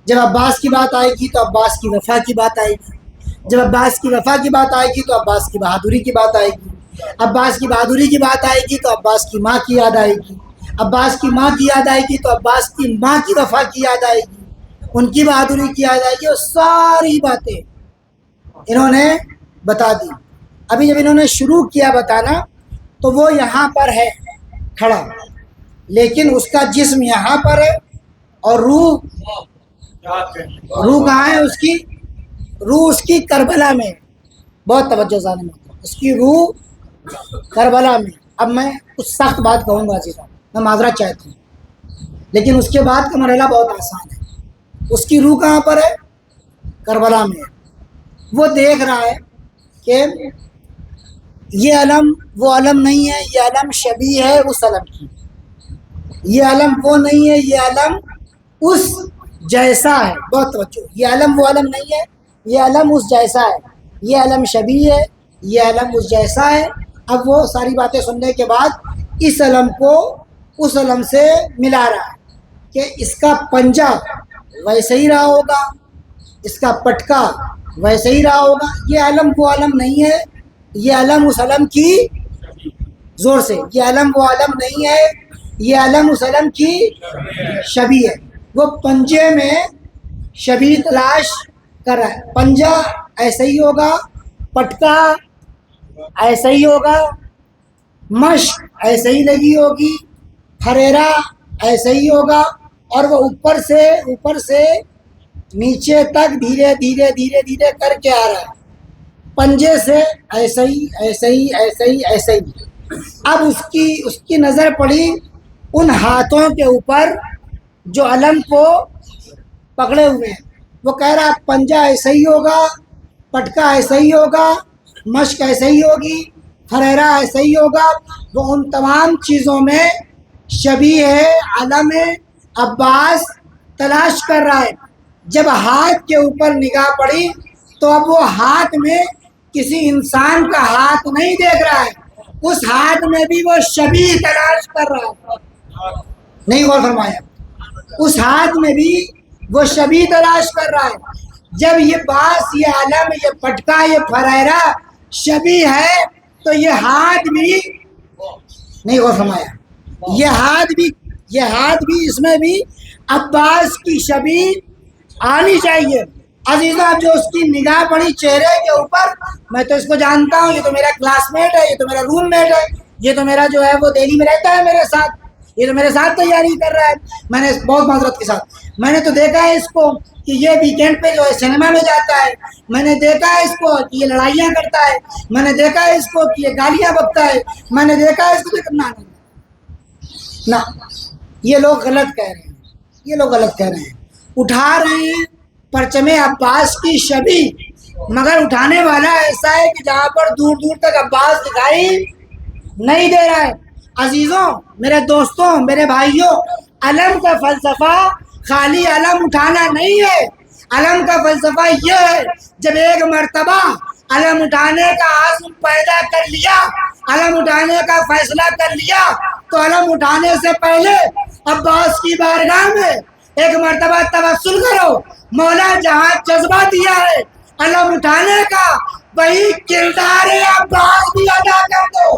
جب عباس کی بات آئے گی تو عباس کی وفا کی بات آئے گی, جب عباس کی وفا کی بات آئے گی تو عباس کی بہادری کی بات آئے گی, عباس کی بہادری کی بات آئے گی تو عباس کی ماں کی یاد آئے گی, عباس کی ماں کی یاد آئے گی تو عباس کی ماں کی وفا کی یاد آئے گی, ان کی بہادری کی یاد آئے گی. اور ساری باتیں انہوں نے بتا دی. ابھی جب انہوں نے شروع کیا بتانا تو وہ یہاں پر ہے کھڑا, لیکن اس کا جسم یہاں پر ہے اور روح کہاں ہے؟ روح اس کی کربلا میں. بہت توجہ زیادہ میں, اس کی روح کربلا میں. اب میں کچھ سخت بات کہوں گا عزیزوں, میں معذرت چاہتا ہوں, لیکن اس کے بعد کا مرحلہ بہت آسان ہے. اس کی روح کہاں پر ہے؟ کربلا میں. وہ دیکھ رہا ہے کہ یہ علم وہ علم نہیں ہے, یہ علم شبیہ ہے اس علم کی, یہ علم وہ نہیں ہے, یہ علم اس جیسا ہے. بہت توجہ, یہ علم وہ علم نہیں ہے, یہ علم اس جیسا ہے, یہ علم شبیہ ہے, یہ علم اس جیسا ہے. اب وہ ساری باتیں سننے کے بعد اس علم کو اس علم سے ملا رہا ہے کہ اس کا پنجہ ویسے ہی رہا ہوگا, اس کا پٹکا ویسے ہی رہا ہوگا. یہ علم وہ علم نہیں ہے, یہ علم اس علم کی, زور سے, یہ علم وہ علم نہیں ہے, یہ علم اس علم کی شبیہ ہے. وہ پنجے میں شبیہ تلاش کر رہا ہے. پنجہ ایسا ہی ہوگا, پٹکا ایسا ہی ہوگا, مشق ایسے ہی لگی ہوگی, پھریرا ایسے ہی ہوگا اور وہ اوپر سے نیچے تک دھیرے دھیرے دھیرے دھیرے کر کے آ رہا ہے، پنجے سے ایسے ہی ایسے ہی ایسے ہی ایسے ہی۔ اب اس کی نظر پڑی ان ہاتھوں کے اوپر جو علم کو پکڑے ہوئے ہیں۔ وہ کہہ رہا پنجہ ایسے ہی ہوگا، پٹکا ایسے ہی ہوگا، مشق ایسے ہی ہوگی، فریرہ ایسے ہی ہوگا۔ وہ ان تمام چیزوں میں شبیہ علم عباس تلاش کر رہا ہے۔ جب ہاتھ کے اوپر نگاہ پڑی تو اب وہ ہاتھ میں کسی انسان کا ہاتھ نہیں دیکھ رہا ہے، اس ہاتھ میں بھی وہ شبیہ تلاش کر رہا ہے۔ نہیں غور فرمایا؟ اس ہاتھ میں بھی وہ شبیہ تلاش کر رہا ہے۔ جب یہ باس، یہ علم، یہ پٹکا، یہ فریرہ شبیہ ہے تو یہ ہاتھ بھی نہیں غور فرمایا، یہ ہاتھ بھی اس میں بھی عباس کی شبیہ آنی چاہیے۔ عزیزہ جو اس کی نگاہ پڑی چہرے کے اوپر، میں تو اس کو جانتا ہوں، یہ تو میرا کلاس میٹ ہے، یہ تو میرا روم میٹ ہے، یہ تو میرا جو ہے وہ دہلی میں رہتا ہے میرے ساتھ، یہ تو میرے ساتھ تیاری کر رہا ہے۔ میں نے بہت معذرت کے ساتھ میں نے تو دیکھا ہے اس کو کہ یہ ویکینڈ پہ جو ہے سنیما میں جاتا ہے، میں نے دیکھا ہے اس کو کہ یہ لڑائیاں کرتا ہے، میں نے دیکھا ہے اس کو کہ یہ گالیاں بکتا ہے، میں نے دیکھا ہے اس کو نہ یہ لوگ غلط کہہ رہے ہیں، یہ لوگ غلط کہہ رہے ہیں۔ اٹھا رہے ہیں پرچم عباس کی شبیہ، مگر اٹھانے والا ایسا ہے کہ جہاں پر دور دور تک عباس دکھائی نہیں دے رہا ہے۔ عزیزوں، میرے دوستوں، میرے بھائیوں، علم کا فلسفہ خالی علم اٹھانا نہیں ہے۔ علم کا فلسفہ یہ ہے جب ایک مرتبہ علم اٹھانے کا عزم پیدا کر لیا، علم اٹھانے کا فیصلہ کر لیا، تو علم اٹھانے سے پہلے عباس کی بارگاہ میں ایک مرتبہ توسل کرو، مولا جہاں جذبہ دیا ہے علم اٹھانے کا، وہی کردار عباس بھی ادا کر دو۔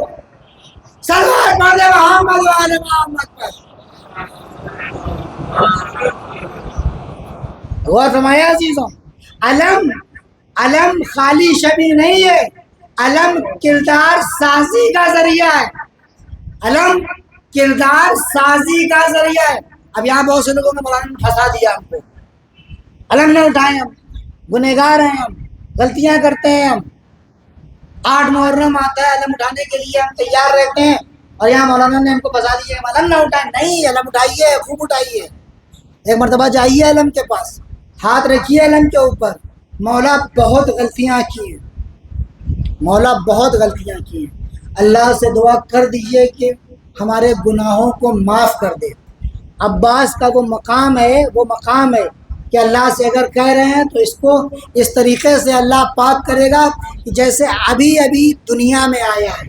صلوات پڑھ محمد و آل محمد پر۔ غور فرمایا عزیزوں، علم خالی شبیہ نہیں ہے، علم کردار سازی کا ذریعہ ہے، علم کردار سازی کا ذریعہ ہے۔ اب یہاں بہت سے لوگوں نے مولانا نے پھنسا دیا ہم کو، علم نہ اٹھائیں، ہم گنہگار ہیں، ہم غلطیاں کرتے ہیں، ہم 8 محرم آتا ہے علم اٹھانے کے لیے ہم تیار رہتے ہیں، اور یہاں مولانا نے ہم کو پھنسا دیا ہے علم نہ اٹھائیں۔ نہیں، علم اٹھائیے، خوب اٹھائیے، ایک مرتبہ جائیے علم کے پاس، ہاتھ رکھیے علم کے اوپر۔ مولا بہت غلطیاں کی ہیں، مولا بہت غلطیاں کی ہیں، اللہ سے دعا کر دیجئے کہ ہمارے گناہوں کو معاف کر دے۔ عباس کا وہ مقام ہے کہ اللہ سے اگر کہہ رہے ہیں تو اس کو اس طریقے سے اللہ پاک کرے گا کہ جیسے ابھی دنیا میں آیا ہے۔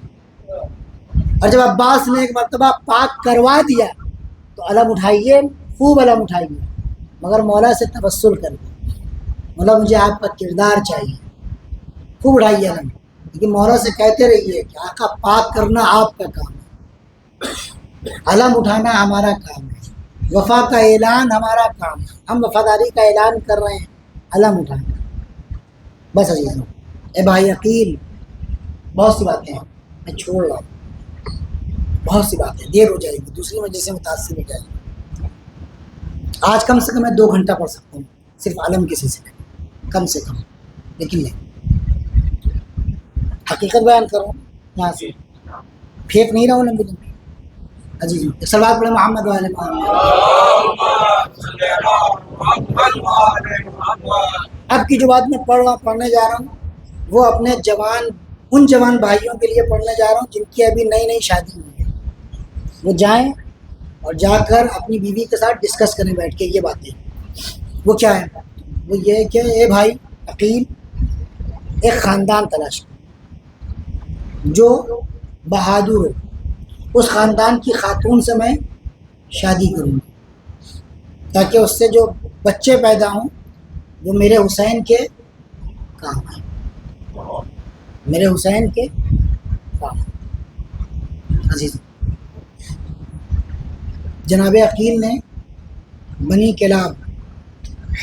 اور جب عباس نے ایک مرتبہ پاک کروا دیا تو علم اٹھائیے، خوب علم اٹھائیے، مگر مولا سے توسل کریے، مولا مجھے آپ کا کردار چاہیے، خوب اٹھائیے علم، لیکن مولا سے کہتے رہیے کہ آقا پاک کرنا آپ کا کام ہے، علم اٹھانا ہمارا کام ہے، وفا کا اعلان ہمارا کام ہے، ہم وفاداری کا اعلان کر رہے ہیں، علم اٹھانا۔ بس عزیزوں، اے بھائی عقیل، بہت سی باتیں ہیں، میں چھوڑ رہا ہوں، بہت سی باتیں، دیر ہو جائے گی، دوسری وجہ سے متاثر ہو جائے گی۔ آج کم سے کم میں 2 گھنٹہ پڑھ سکتا ہوں صرف علم کے سلسلے میں، کم سے کم، لیکن نہیں، حقیقت بیان کروں یہاں سے، پھینک نہیں رہا ہوں لمبی لمبی۔ عزیز صلوات پڑھیں محمد و آل محمد۔ اب کی جو بات میں پڑھنے جا رہا ہوں وہ اپنے ان جوان بھائیوں کے لیے پڑھنے جا رہا ہوں جن کی ابھی نئی شادی ہوئی ہے، وہ جائیں اور جا کر اپنی بیوی کے ساتھ ڈسکس کریں بیٹھ کے یہ باتیں۔ وہ کیا ہے؟ وہ یہ کہ اے بھائی عقیل، ایک خاندان تلاش کر جو بہادر ہو، اس خاندان کی خاتون سے میں شادی کروں گی تاکہ اس سے جو بچے پیدا ہوں وہ میرے حسین کے کام آئیں، میرے حسین کے کام آئیں۔ عزیز جناب عقیل نے بنی کلاب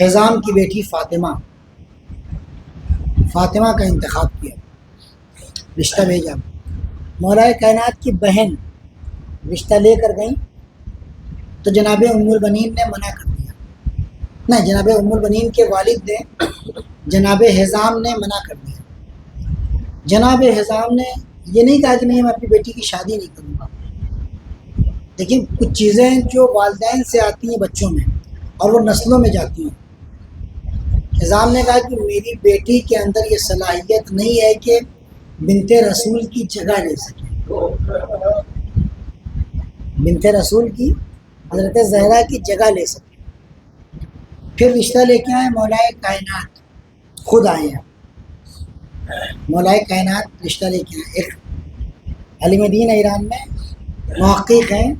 حزام کی بیٹی فاطمہ کا انتخاب کیا، رشتہ بھیجا، مولا کائنات کی بہن رشتہ لے کر گئیں تو جناب ام البنین نے منع کر دیا. نہیں، جناب ام البنین کے والد نے جناب حزام نے منع کر دیا. جناب حزام نے یہ نہیں کہا کہ نہیں میں اپنی بیٹی کی شادی نہیں کروں گا، لیکن کچھ چیزیں جو والدین سے آتی ہیں بچوں میں اور وہ نسلوں میں جاتی ہیں. حزام نے کہا کہ میری بیٹی کے اندر یہ صلاحیت نہیں ہے کہ بنت رسول کی جگہ لے سکے. بنت رسول کی، حضرت زہرا کی جگہ لے سکے. پھر رشتہ لے کے آئے مولائے کائنات، خود آئے ہیں مولائے کائنات رشتہ لے کے آئے. ایک علم دین ایران میں محقق ہیں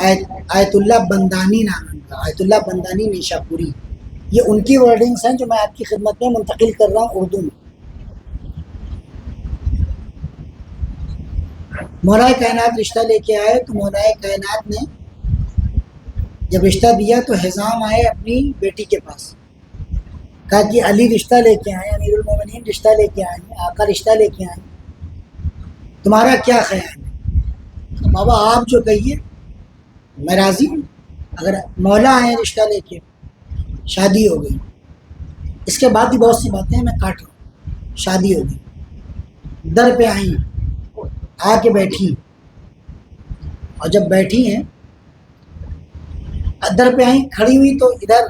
آیت اللہ بندانی نام ان کا، آیت اللہ بندانی نیشا پوری. یہ ان کی ورڈنگس ہیں جو میں آپ کی خدمت میں منتقل کر رہا ہوں اردو میں. مولائے کائنات رشتہ لے کے آئے تو مولائے کائنات نے جب رشتہ دیا تو حزام آئے اپنی بیٹی کے پاس، کہا کہ علی رشتہ لے کے آئے، امیر المومنین رشتہ لے کے آئے، آقا رشتہ لے کے آئے، تمہارا کیا خیال ہے؟ تو بابا آپ جو کہیے میں راضی ہوں. اگر مولا آئے رشتہ لے کے، شادی ہو گئی. اس کے بعد بھی بہت سی باتیں ہیں میں کاٹ رہا ہوں. شادی ہو گئی، در پہ آئیں، آ کے بیٹھی، اور جب بیٹھی ہیں در پہ آئیں کھڑی ہوئی تو ادھر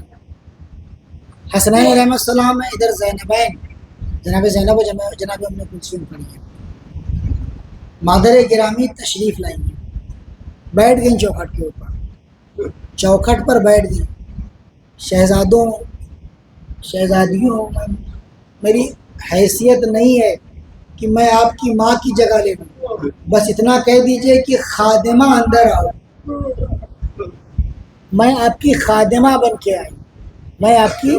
حسنین علیہ السلام ہے، ادھر زینبین جناب زینب و جناب ام کلثوم کھڑی ہیں. مادر گرامی تشریف لائیں گی، بیٹھ گئیں چوکھٹ کے اوپر، چوکھٹ پر بیٹھ گئیں. شہزادوں شہزادیوں میری حیثیت نہیں ہے کہ میں آپ کی ماں کی جگہ لے لوں، بس اتنا کہہ دیجئے کہ خادمہ اندر آؤ. میں آپ کی خادمہ بن کے آئی، میں آپ کی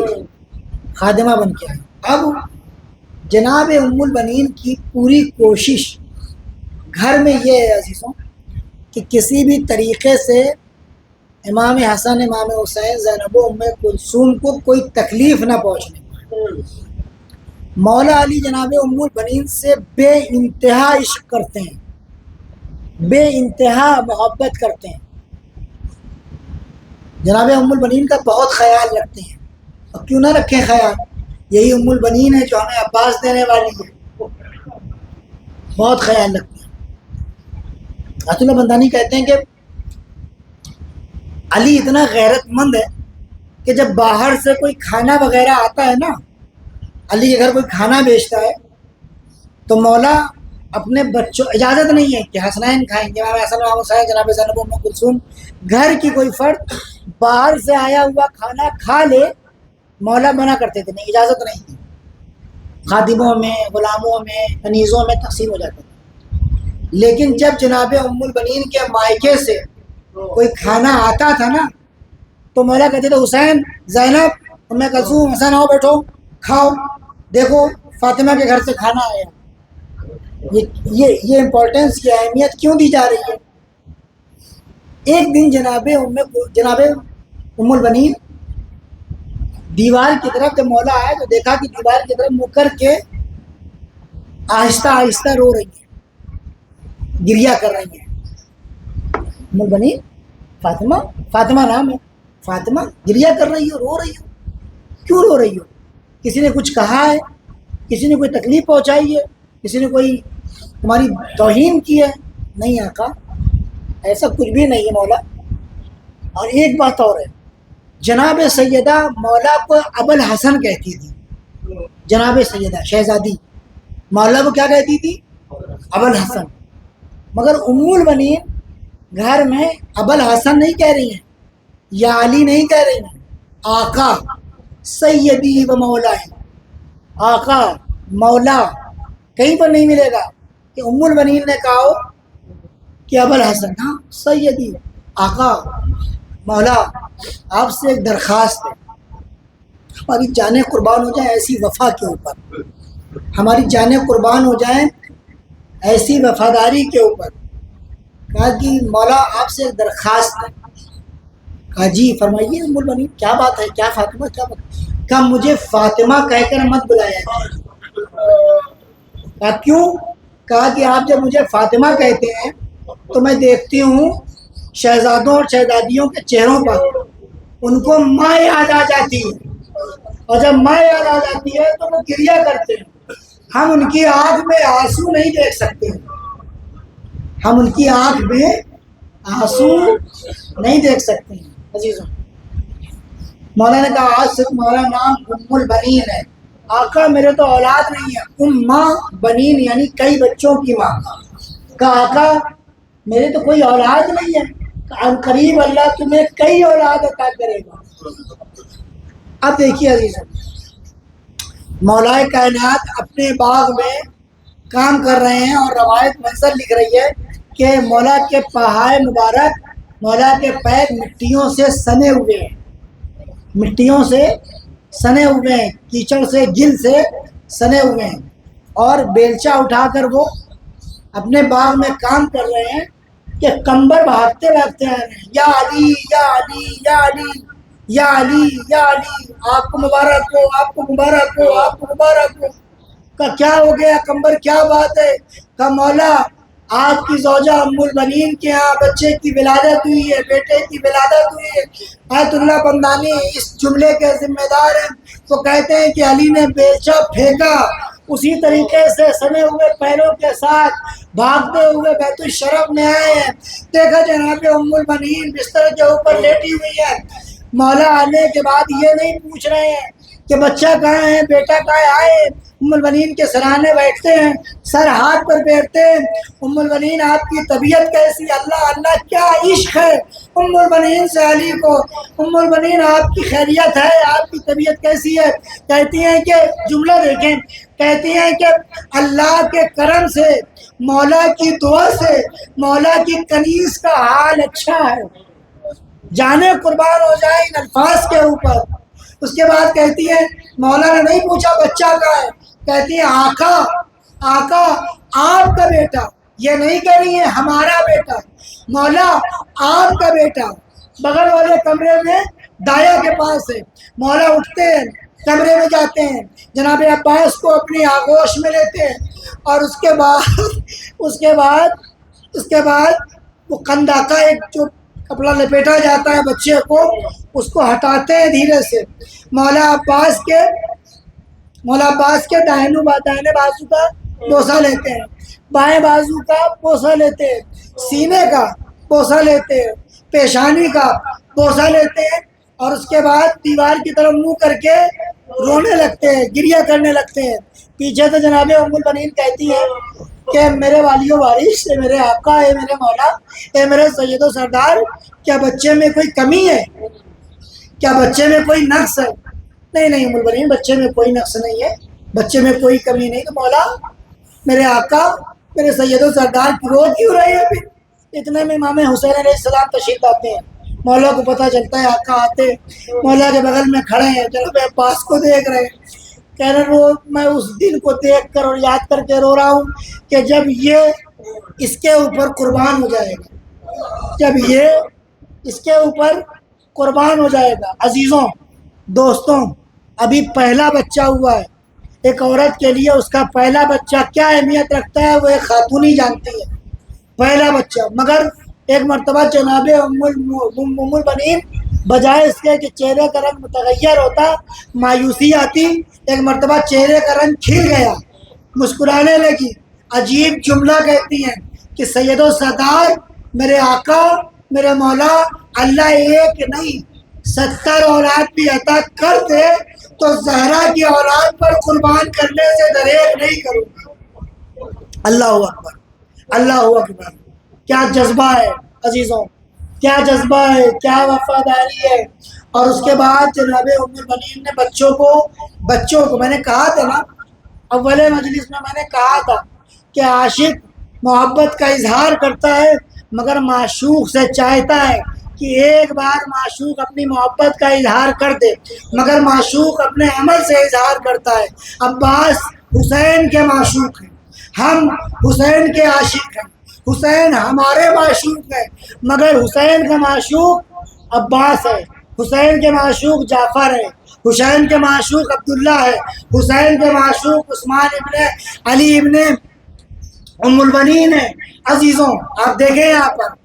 خادمہ بن کے آئی. اب جناب ام البنین کی پوری کوشش گھر میں یہ ہے عزیزوں کہ کسی بھی طریقے سے امام حسن، امام حسین، زینب و ام کلثوم کو کوئی تکلیف نہ پہنچنے پائے. مولا علی جناب ام البنین سے بے انتہا عشق کرتے ہیں، بے انتہا محبت کرتے ہیں، جناب ام البنین کا بہت خیال رکھتے ہیں. اور کیوں نہ رکھیں خیال، یہی ام البنین ہے جو ہمیں عباس دینے والی ہے. بہت خیال رکھتے ہیں. آیت اللہ بندانی کہتے ہیں کہ علی اتنا غیرت مند ہے کہ جب باہر سے کوئی کھانا وغیرہ آتا ہے نا، علی کے گھر کوئی کھانا بیچتا ہے تو مولا اپنے بچوں، اجازت نہیں ہے کہ حسنین کھائیں گے، امام حسن امام حسین جناب زینب ام کلثوم، گھر کی کوئی فرد باہر سے آیا ہوا کھانا کھا لے، مولا منع کرتے تھے، نہیں اجازت نہیں تھی. خادموں میں، غلاموں میں، کنیزوں میں تقسیم ہو جاتا تھا. لیکن جب جناب ام البنین کے مائکے سے کوئی کھانا آتا تھا نا تو مولا کہتے تھے حسین، زینب، ام کلثوم، حسین آؤ بیٹھو کھاؤ، دیکھو فاطمہ کے گھر سے کھانا آیا. یہ امپورٹنس کی اہمیت کیوں دی جا رہی ہے؟ ایک دن جناب ام البنین دیوار کی طرف جب مولا آئے تو دیکھا کہ دیوار کی طرف منہ کر کے آہستہ آہستہ رو رہی ہیں، گریہ کر رہی ہیں. ام البنین فاطمہ نام ہے، فاطمہ گریہ کر رہی ہو، رو رہی ہو، کیوں رو رہی ہو؟ کسی نے کچھ کہا ہے؟ کسی نے کوئی تکلیف پہنچائی ہے؟ کسی نے کوئی تمہاری توہین کی ہے؟ نہیں آقا، ایسا کچھ بھی نہیں ہے مولا. اور ایک بات اور ہے، جناب سیدہ مولا کو ابو الحسن کہتی تھی. جناب سیدہ شہزادی مولا کو کیا کہتی تھی؟ ابو الحسن. مگر ام البنین گھر میں ابو الحسن نہیں کہہ رہی ہیں، یا علی نہیں کہہ رہی ہیں، آقا سیدی و مولا. آقا مولا کہیں پر نہیں ملے گا کہ ام البنین نے کہا ہو کہ ابو الحسن. ہاں سیدی، آقا، مولا، آپ سے ایک درخواست ہے، ہماری جانیں قربان ہو جائیں ایسی وفا کے اوپر، ہماری جانیں قربان ہو جائیں ایسی وفاداری کے اوپر. کہا کہ مولا آپ سے ایک درخواست ہے. کہا جی فرمائیے ام البنین، کیا بات ہے؟ کیا فاطمہ، کیا بات؟ کہا مجھے فاطمہ کہہ کر مت بلایا جائے. کہا کیوں؟ کہا کہ آپ جب مجھے فاطمہ کہتے ہیں تو میں دیکھتی ہوں شہزادوں اور شہزادیوں کے چہروں پر ان کو ماں یاد آ جاتی ہے، اور جب ماں یاد آ جاتی ہے تو وہ گریہ کرتے ہیں۔ ہم ان کی آنکھ میں آنسو نہیں دیکھ سکتے، ہم ان کی آنکھ میں آنسو نہیں دیکھ سکتے ہیں۔ عزیزوں، مولا نے کہا آج سے تمہارا نام ام البنین ہے۔ آقا میرے تو اولاد نہیں ہے، ماں بنین یعنی کئی بچوں کی ماں۔ کہا آقا میرے تو کوئی اولاد نہیں ہے، ان قریب اللہ تمہیں کئی اولاد عطا کرے گا۔ اب دیکھیے عزیزوں، مولا کائنات اپنے باغ میں کام کر رہے ہیں، اور روایت منظر لکھ رہی ہے کہ مولا کے پہائے مبارک، مولا کے پیر مٹیوں سے سنے ہوئے ہیں، مٹیوں سے سنے ہوئے ہیں، کیچڑ سے گل سے سنے ہوئے ہیں، اور بیلچہ اٹھا کر وہ اپنے باغ میں کام کر رہے ہیں کہ کمبر بھاگتے بھاگتے آ رہے ہیں، یا علی یا علی یا علی یا علی یا علی، آپ کو مبارک ہو، آپ کو مبارک ہو، آپ کو مبارک ہو۔ کہ کیا ہو گیا کمبر، کیا بات ہے؟ کہ مولا آپ کی زوجہ ام البنین کے ہاں بچے کی ولادت ہوئی ہے، بیٹے کی ولادت ہوئی ہے۔ آیت اللہ بندانی اس جملے کے ذمہ دار ہیں، وہ کہتے ہیں کہ علی نے بیلچہ پھینکا، اسی طریقے سے سنے ہوئے پیروں کے ساتھ بھاگتے ہوئے بیت الشرف میں آئے ہیں۔ دیکھا جناب ام البنین بستر کے اوپر لیٹی ہوئی ہے۔ مولا آنے کے بعد یہ نہیں پوچھ رہے ہیں کہ بچہ کہاں ہے، بیٹا کہاں ہے، آئے ام البنین کے سرانے بیٹھتے ہیں، سر ہاتھ پر پھیرتے ہیں۔ ام البنین آپ کی طبیعت کیسی؟ اللہ اللہ کیا عشق ہے ام البنین سے علی کو۔ ام البنین آپ کی خیریت ہے، آپ کی طبیعت کیسی ہے؟ کہتی ہیں کہ جملہ دیکھیں، کہتی ہیں کہ اللہ کے کرم سے، مولا کی دعا سے مولا کی کنیز کا حال اچھا ہے، جانے قربان ہو جائے ان الفاظ کے اوپر۔ اس کے بعد کہتی ہے مولا نے نہیں پوچھا بچہ کا ہے، کہتی ہے آقا آقا آپ کا بیٹا، یہ نہیں کہہ رہی ہے ہمارا بیٹا، مولا آپ کا بیٹا۔ بغل والے کمرے میں دایا کے پاس ہے، مولا اٹھتے ہیں، کمرے میں جاتے ہیں، جناب عباس کو اپنی آغوش میں لیتے ہیں، اور اس کے بعد وہ قنداقہ ایک جو کپڑا لپیٹا جاتا ہے بچے کو، اس کو ہٹاتے ہیں دھیرے سے۔ مولا عباس کے دائیں بازو کا بوسہ لیتے ہیں، بائیں بازو کا بوسہ لیتے ہیں، سینے کا بوسہ لیتے ہیں، پیشانی کا بوسہ لیتے ہیں، اور اس کے بعد دیوار کی طرف منہ کر کے رونے لگتے ہیں، گریہ کرنے لگتے ہیں۔ پیچھے سے جناب ام البنین کہتی ہے کہ میرے والی و وارث، اے میرے آقا، اے میرے مولا، اے میرے سید و سردار، کیا بچے میں کوئی کمی ہے؟ کیا بچے میں کوئی نقص ہے؟ نہیں ام البنین، بچے میں کوئی نقص نہیں ہے، بچے میں کوئی کمی نہیں۔ تو مولا میرے آقا، میرے سید و سردار رو کیوں رہے ہیں؟ پھر اتنے میں امام حسین علیہ السلام تشریف لاتے ہیں، مولا کو پتہ چلتا ہے، آقا آتے مولا کے بغل میں کھڑے ہیں، جناب عباس کو دیکھ رہے ہیں، کہہ رہے میں اس دن کو دیکھ کر اور یاد کر کے رو رہا ہوں کہ جب یہ اس کے اوپر قربان ہو جائے گا، جب یہ اس کے اوپر قربان ہو جائے گا۔ عزیزوں دوستوں، ابھی پہلا بچہ ہوا ہے، ایک عورت کے لیے اس کا پہلا بچہ کیا اہمیت رکھتا ہے وہ ایک خاتون ہی جانتی ہے، پہلا بچہ۔ مگر ایک مرتبہ جناب ام البنین بجائے اس کے کہ چہرے کا رنگ متغیر ہوتا، مایوسی آتی، ایک مرتبہ چہرے کا رنگ کھل گیا، مسکرانے لگی، عجیب جملہ کہتی ہیں کہ سید و سردار، میرے آقا، میرے مولا، اللہ ایک نہیں 70 اولاد بھی عطا کر دے تو زہرا کی اولاد پر قربان کرنے سے دریغ نہیں کروں گا۔ اللہ اکبر، اللہ اکبر، کیا جذبہ ہے عزیزوں، کیا جذبہ ہے، کیا وفاداری ہے۔ اور اس کے بعد جناب ام البنین نے بچوں کو میں نے کہا تھا نا، اول مجلس میں نے کہا تھا کہ عاشق محبت کا اظہار کرتا ہے مگر معشوق سے چاہتا ہے کہ ایک بار معشوق اپنی محبت کا اظہار کر دے، مگر معشوق اپنے عمل سے اظہار کرتا ہے۔ عباس حسین کے معشوق ہیں، ہم حسین کے عاشق ہیں، حسین ہمارے معشوق ہیں، مگر حسین کا معشوق عباس ہے، حسین کے معشوق جعفر ہے، حسین کے معشوق عبداللہ ہے، حسین کے معشوق عثمان ابن علی ابن ام البنین ہے۔ عزیزوں آپ دیکھیں یہاں پر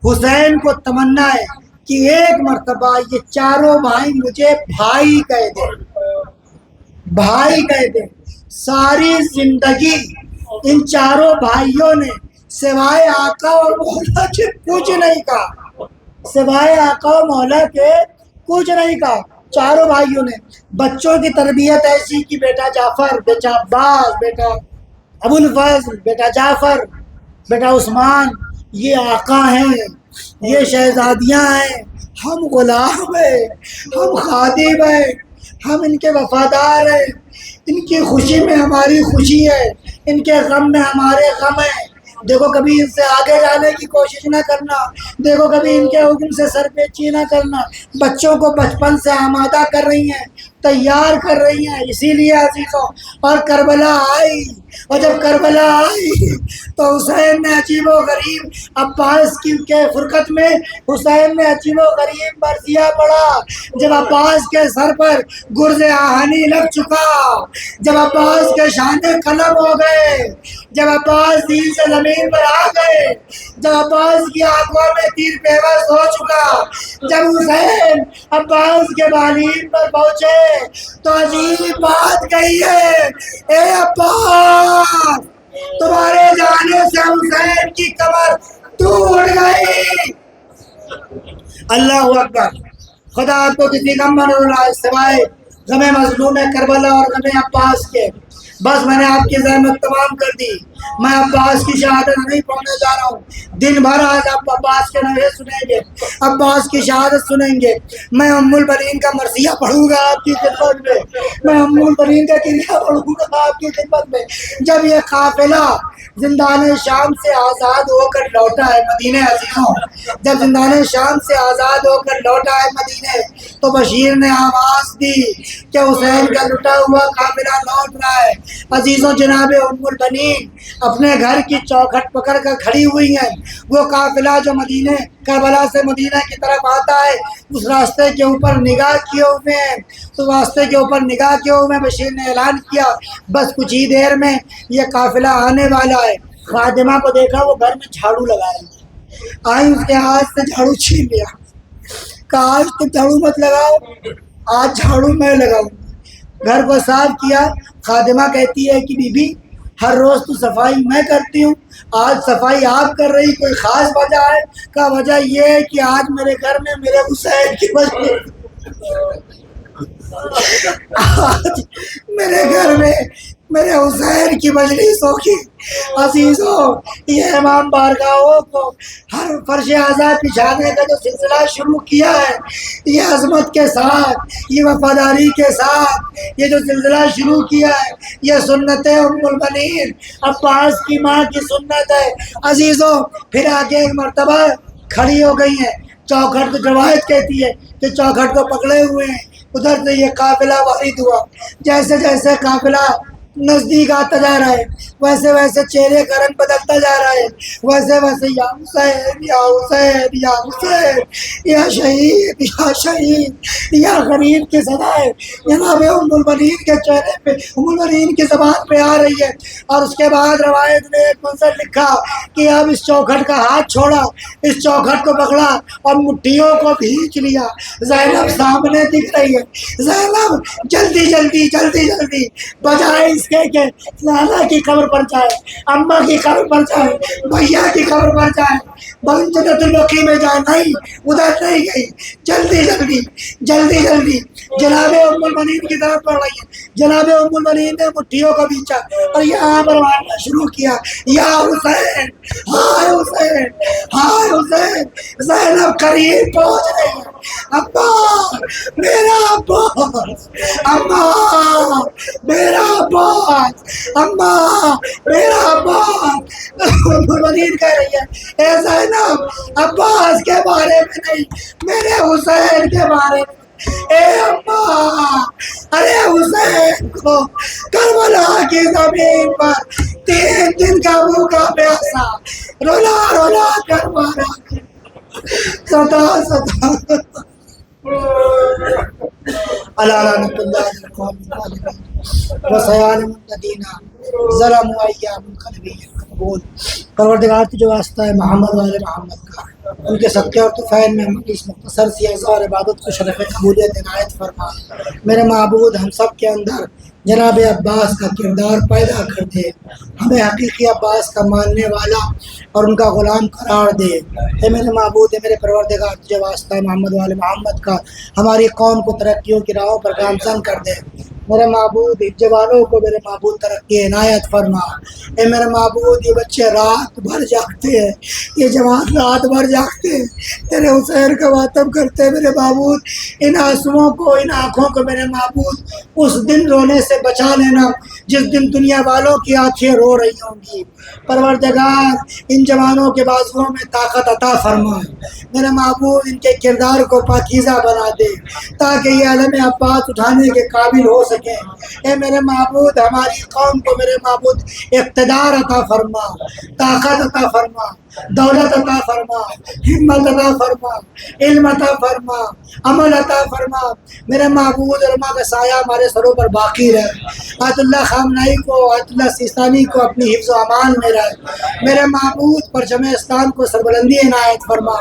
حسین کو تمنا ہے کہ ایک مرتبہ یہ چاروں بھائی مجھے بھائی کہہ دیں، بھائی کہہ دیں۔ ساری زندگی ان چاروں بھائیوں نے سوائے آقا اور مولا کے کچھ نہیں کہا، سوائے آقا اور مولا کے کچھ نہیں کہا۔ چاروں بھائیوں نے بچوں کی تربیت ایسی کہ بیٹا جعفر، بیٹا عباس، بیٹا ابو الفضل، بیٹا جعفر، بیٹا عثمان، یہ آقا ہیں، یہ شہزادیاں ہیں، ہم غلام ہیں، ہم خادم ہیں، ہم ان کے وفادار ہیں، ان کی خوشی میں ہماری خوشی ہے، ان کے غم میں ہمارے غم ہے۔ دیکھو کبھی ان سے آگے جانے کی کوشش نہ کرنا، دیکھو کبھی ان کے حکم سے سر پیچی نہ کرنا۔ بچوں کو بچپن سے آمادہ کر رہی ہیں، تیار کر رہی ہیں۔ اسی لیے عزیزوں، اور کربلا آئی، اور جب کربلا آئی تو حسین نے عجیب و غریب عباس کی کے فرقت میں حسین نے عجیب و غریب مرثیہ پڑھا۔ جب عباس کے سر پر گرز آہنی لگ چکا، جب عباس کے شانے قلم ہو گئے، جب عباس دین سے زمین پر آ گئے، جب عباس کی آنکھوں میں تیر پیوست ہو چکا، جب حسین عباس کے بالین پر پہنچے تو عجیب بات کہی ہے، اے عباس تمہارے جانے سے حسین کی کمر ٹوٹ گئی۔ اللہ اکبر۔ خدا آپ کو کسی غم میں نہ ڈالے سوائے غم مظلوم کربلا اور غم عباس کے۔ بس میں نے آپ کی زحمت تمام کر دی، میں عباس کی شہادت نہیں پڑھنے جا رہا ہوں۔ دن بھر آج آپ عباس کے نوحے سنیں گے، عباس کی شہادت سنیں گے۔ میں ام البنین کا مرثیہ پڑھوں گا آپ کی خدمت میں، میں ام البنین کا قصہ پڑھوں گا آپ کی خدمت میں۔ جب یہ قافلہ زندان شام سے آزاد ہو کر لوٹا ہے مدینے عزیزوں، جب زندان شام سے آزاد ہو کر لوٹا ہے مدینے، تو بشیر نے آواز دی کہ حسین کا لٹا ہوا قافلہ لوٹ رہا ہے۔ عزیزوں، جناب ام البنین اپنے گھر کی چوکھٹ پکڑ کر کھڑی ہوئی ہیں۔ وہ قافلہ جو مدینے کربلا سے مدینہ کی طرف آتا ہے، اس راستے کے اوپر نگاہ کیے ہوئے ہیں، تو راستے کے اوپر نگاہ کیے ہوئے بشیر نے اعلان کیا بس کچھ ہی دیر میں یہ قافلہ آنے والا ہے۔ خادمہ کو دیکھا وہ گھر میں جھاڑو لگا رہی ہے، آئی اس کے ہاتھ سے جھاڑو چھین لیا، کہا آج تم جھاڑو مت لگاؤ، آج جھاڑو میں لگاؤں۔ گھر کو صاف کیا۔ خادمہ کہتی ہے کہ بی بی ہر روز تو صفائی میں کرتی ہوں، آج صفائی آپ کر رہی، کوئی خاص وجہ ہے؟ کا وجہ یہ ہے کہ آج میرے گھر میں میرے حسین کی وجہ، آج میرے گھر میں میرے حسین کی مجلس ہوگی۔ عزیزوں، یہ امام بارگاہوں کو ہر فرش اعضاء بچھانے کا جو سلسلہ شروع کیا ہے، یہ عظمت کے ساتھ، یہ وفاداری کے ساتھ یہ جو سلسلہ شروع کیا ہے، یہ سنت ام البنین عباس کی ماں کی سنت ہے۔ عزیزوں، پھر آگے ایک مرتبہ کھڑی ہو گئی ہیں، چوکھٹ کو روایت کہتی ہے کہ چوکھٹ کو پکڑے ہوئے ہیں، ادھر سے یہ قافلہ وارد ہوا۔ جیسے جیسے قافلہ نزدیک آتا جا رہا ہے، ویسے ویسے چہرے کا رنگ بدلتا جا رہا ہے، ویسے ویسے یا حسین یا حسین یا حسین یا شہید یا شہید یا غریب کی صدائیں جناب ام البنین کے چہرے پہ، ام البنین کی زبان پہ آ رہی ہے۔ اور اس کے بعد روایت نے ایک منظر لکھا کہ اب اس چوکھٹ کا ہاتھ چھوڑا، اس چوکھٹ کو پکڑا اور مٹھیوں کو بھینچ لیا۔ زینب سامنے دکھ رہی ہے، زینب جلدی جلدی جلدی جلدی بجائے اس کے کہ نانا کی قبر پر جائے، اماں کی قبر پر جائے، بھیا کی قبر پر جائے، جنت البقیع میں جائے، نہیں ادھر نہیں گئی، جلدی جلدی جلدی جلدی جناب ام البنین کی طرف پڑھ رہی ہے۔ جناب ام البنین نے مٹھیوں کو بیچا اور یہاں پر مارنا شروع کیا، یا حسین ہائے حسین ہائے حسین۔ زینب قریب پہنچ رہی ہے، ابا میرا عباس، اماں میرا عباس، اماں میرا عباس۔ ام البنین کہہ رہی ہے اے زینب عباس کے بارے میں نہیں، میرے حسین کے بارے میں۔ اے اماں، ارے حسین کو کربلا کی زمین پر 3 دن کا بھوکا پیاسا رولا رولا کر مارا، ستا ستا۔ اللہ لعنت اللہ علی القوم الظالمین وسيعلم الذين ظلموا أيام القلبين قبول۔ پروردگار تجھے واسطہ ہے محمد والے محمد کا، ان کے صدقے اور طفیل میں ہم اس مختصر سی اعضاء اور عبادت کو شرف قبولیت عنایت فرما۔ میرے معبود ہم سب کے اندر جناب عباس کا کردار پیدا کر دے، ہمیں حقیقی عباس کا ماننے والا اور ان کا غلام قرار دے۔ اے میرے معبود، اے میرے پروردگار، تجھے واسطہ محمد وال محمد کا ہماری قوم کو ترقیوں کی راہوں پر گامزن کر دے۔ میرے معبود ان جوانوں کو میرے معبود ترقی عنایت فرما۔ اے میرے معبود یہ بچے رات بھر جاگتے ہیں، یہ جوان رات بھر جاگتے ہیں، تیرے حسین کا ماتم کرتے ہیں۔ میرے معبود ان آنسوؤں کو، ان آنکھوں کو میرے معبود اس دن رونے سے بچا لینا جس دن دنیا والوں کی آنکھیں رو رہی ہوں گی۔ پروردگار ان جوانوں کے بازوؤں میں طاقت عطا فرما۔ میرے معبود ان کے کردار کو پاکیزہ بنا دے تاکہ یہ علم عباس اٹھانے کے قابل ہو سکیں۔ اے میرے معبود ہماری قوم کو میرے معبود اقتدار عطا فرما، طاقت عطا فرما، دولت عطا فرما، ہمت عطا فرما، علم عطا فرما، عمل عطا فرما۔ میرے معبود علماء کا سایہ ہمارے سروں پر باقی رہے۔ آیت اللہ خامنائی کو، آیت اللہ سیستانی کو اپنی حفظ و امان میں رہے۔ میرے معبود پرچم اسلام کو سربلندی عنایت فرما،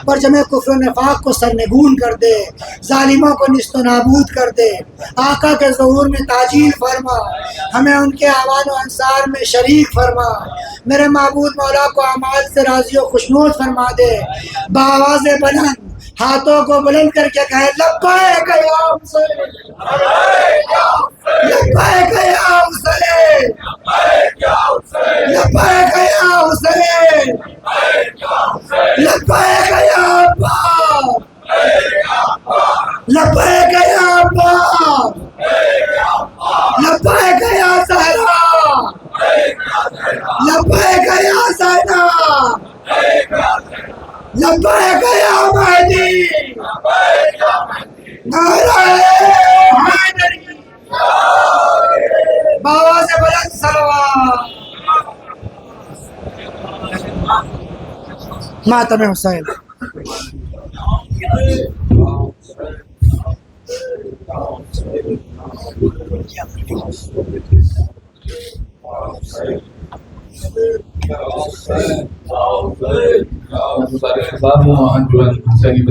پرچم کفر و نفاق کو سرنگون کر دے، ظالموں کو نیست و نابود کر دے۔ آقا کے ظہور میں تعجیل فرما، ہمیں ان کے اعوان و انصار میں شریک فرما۔ میرے معبود مولا کو اعمال سے راضی و خوشنود فرما دے۔ بآواز بلند ہاتھوں کو بلند کر کے کہے لبیک یا حسین، لبیک یا حسین، لبیک یا حسین، لبیک یا عباس، لبیک یا عباس، لبیک یا زہرا، لبیک یا زینب، لبیک یا مہدی، نعرہ حیدری، بآواز بلند صلوات۔ ماتم حسین۔ سارے خطاب ہوں جو حسینی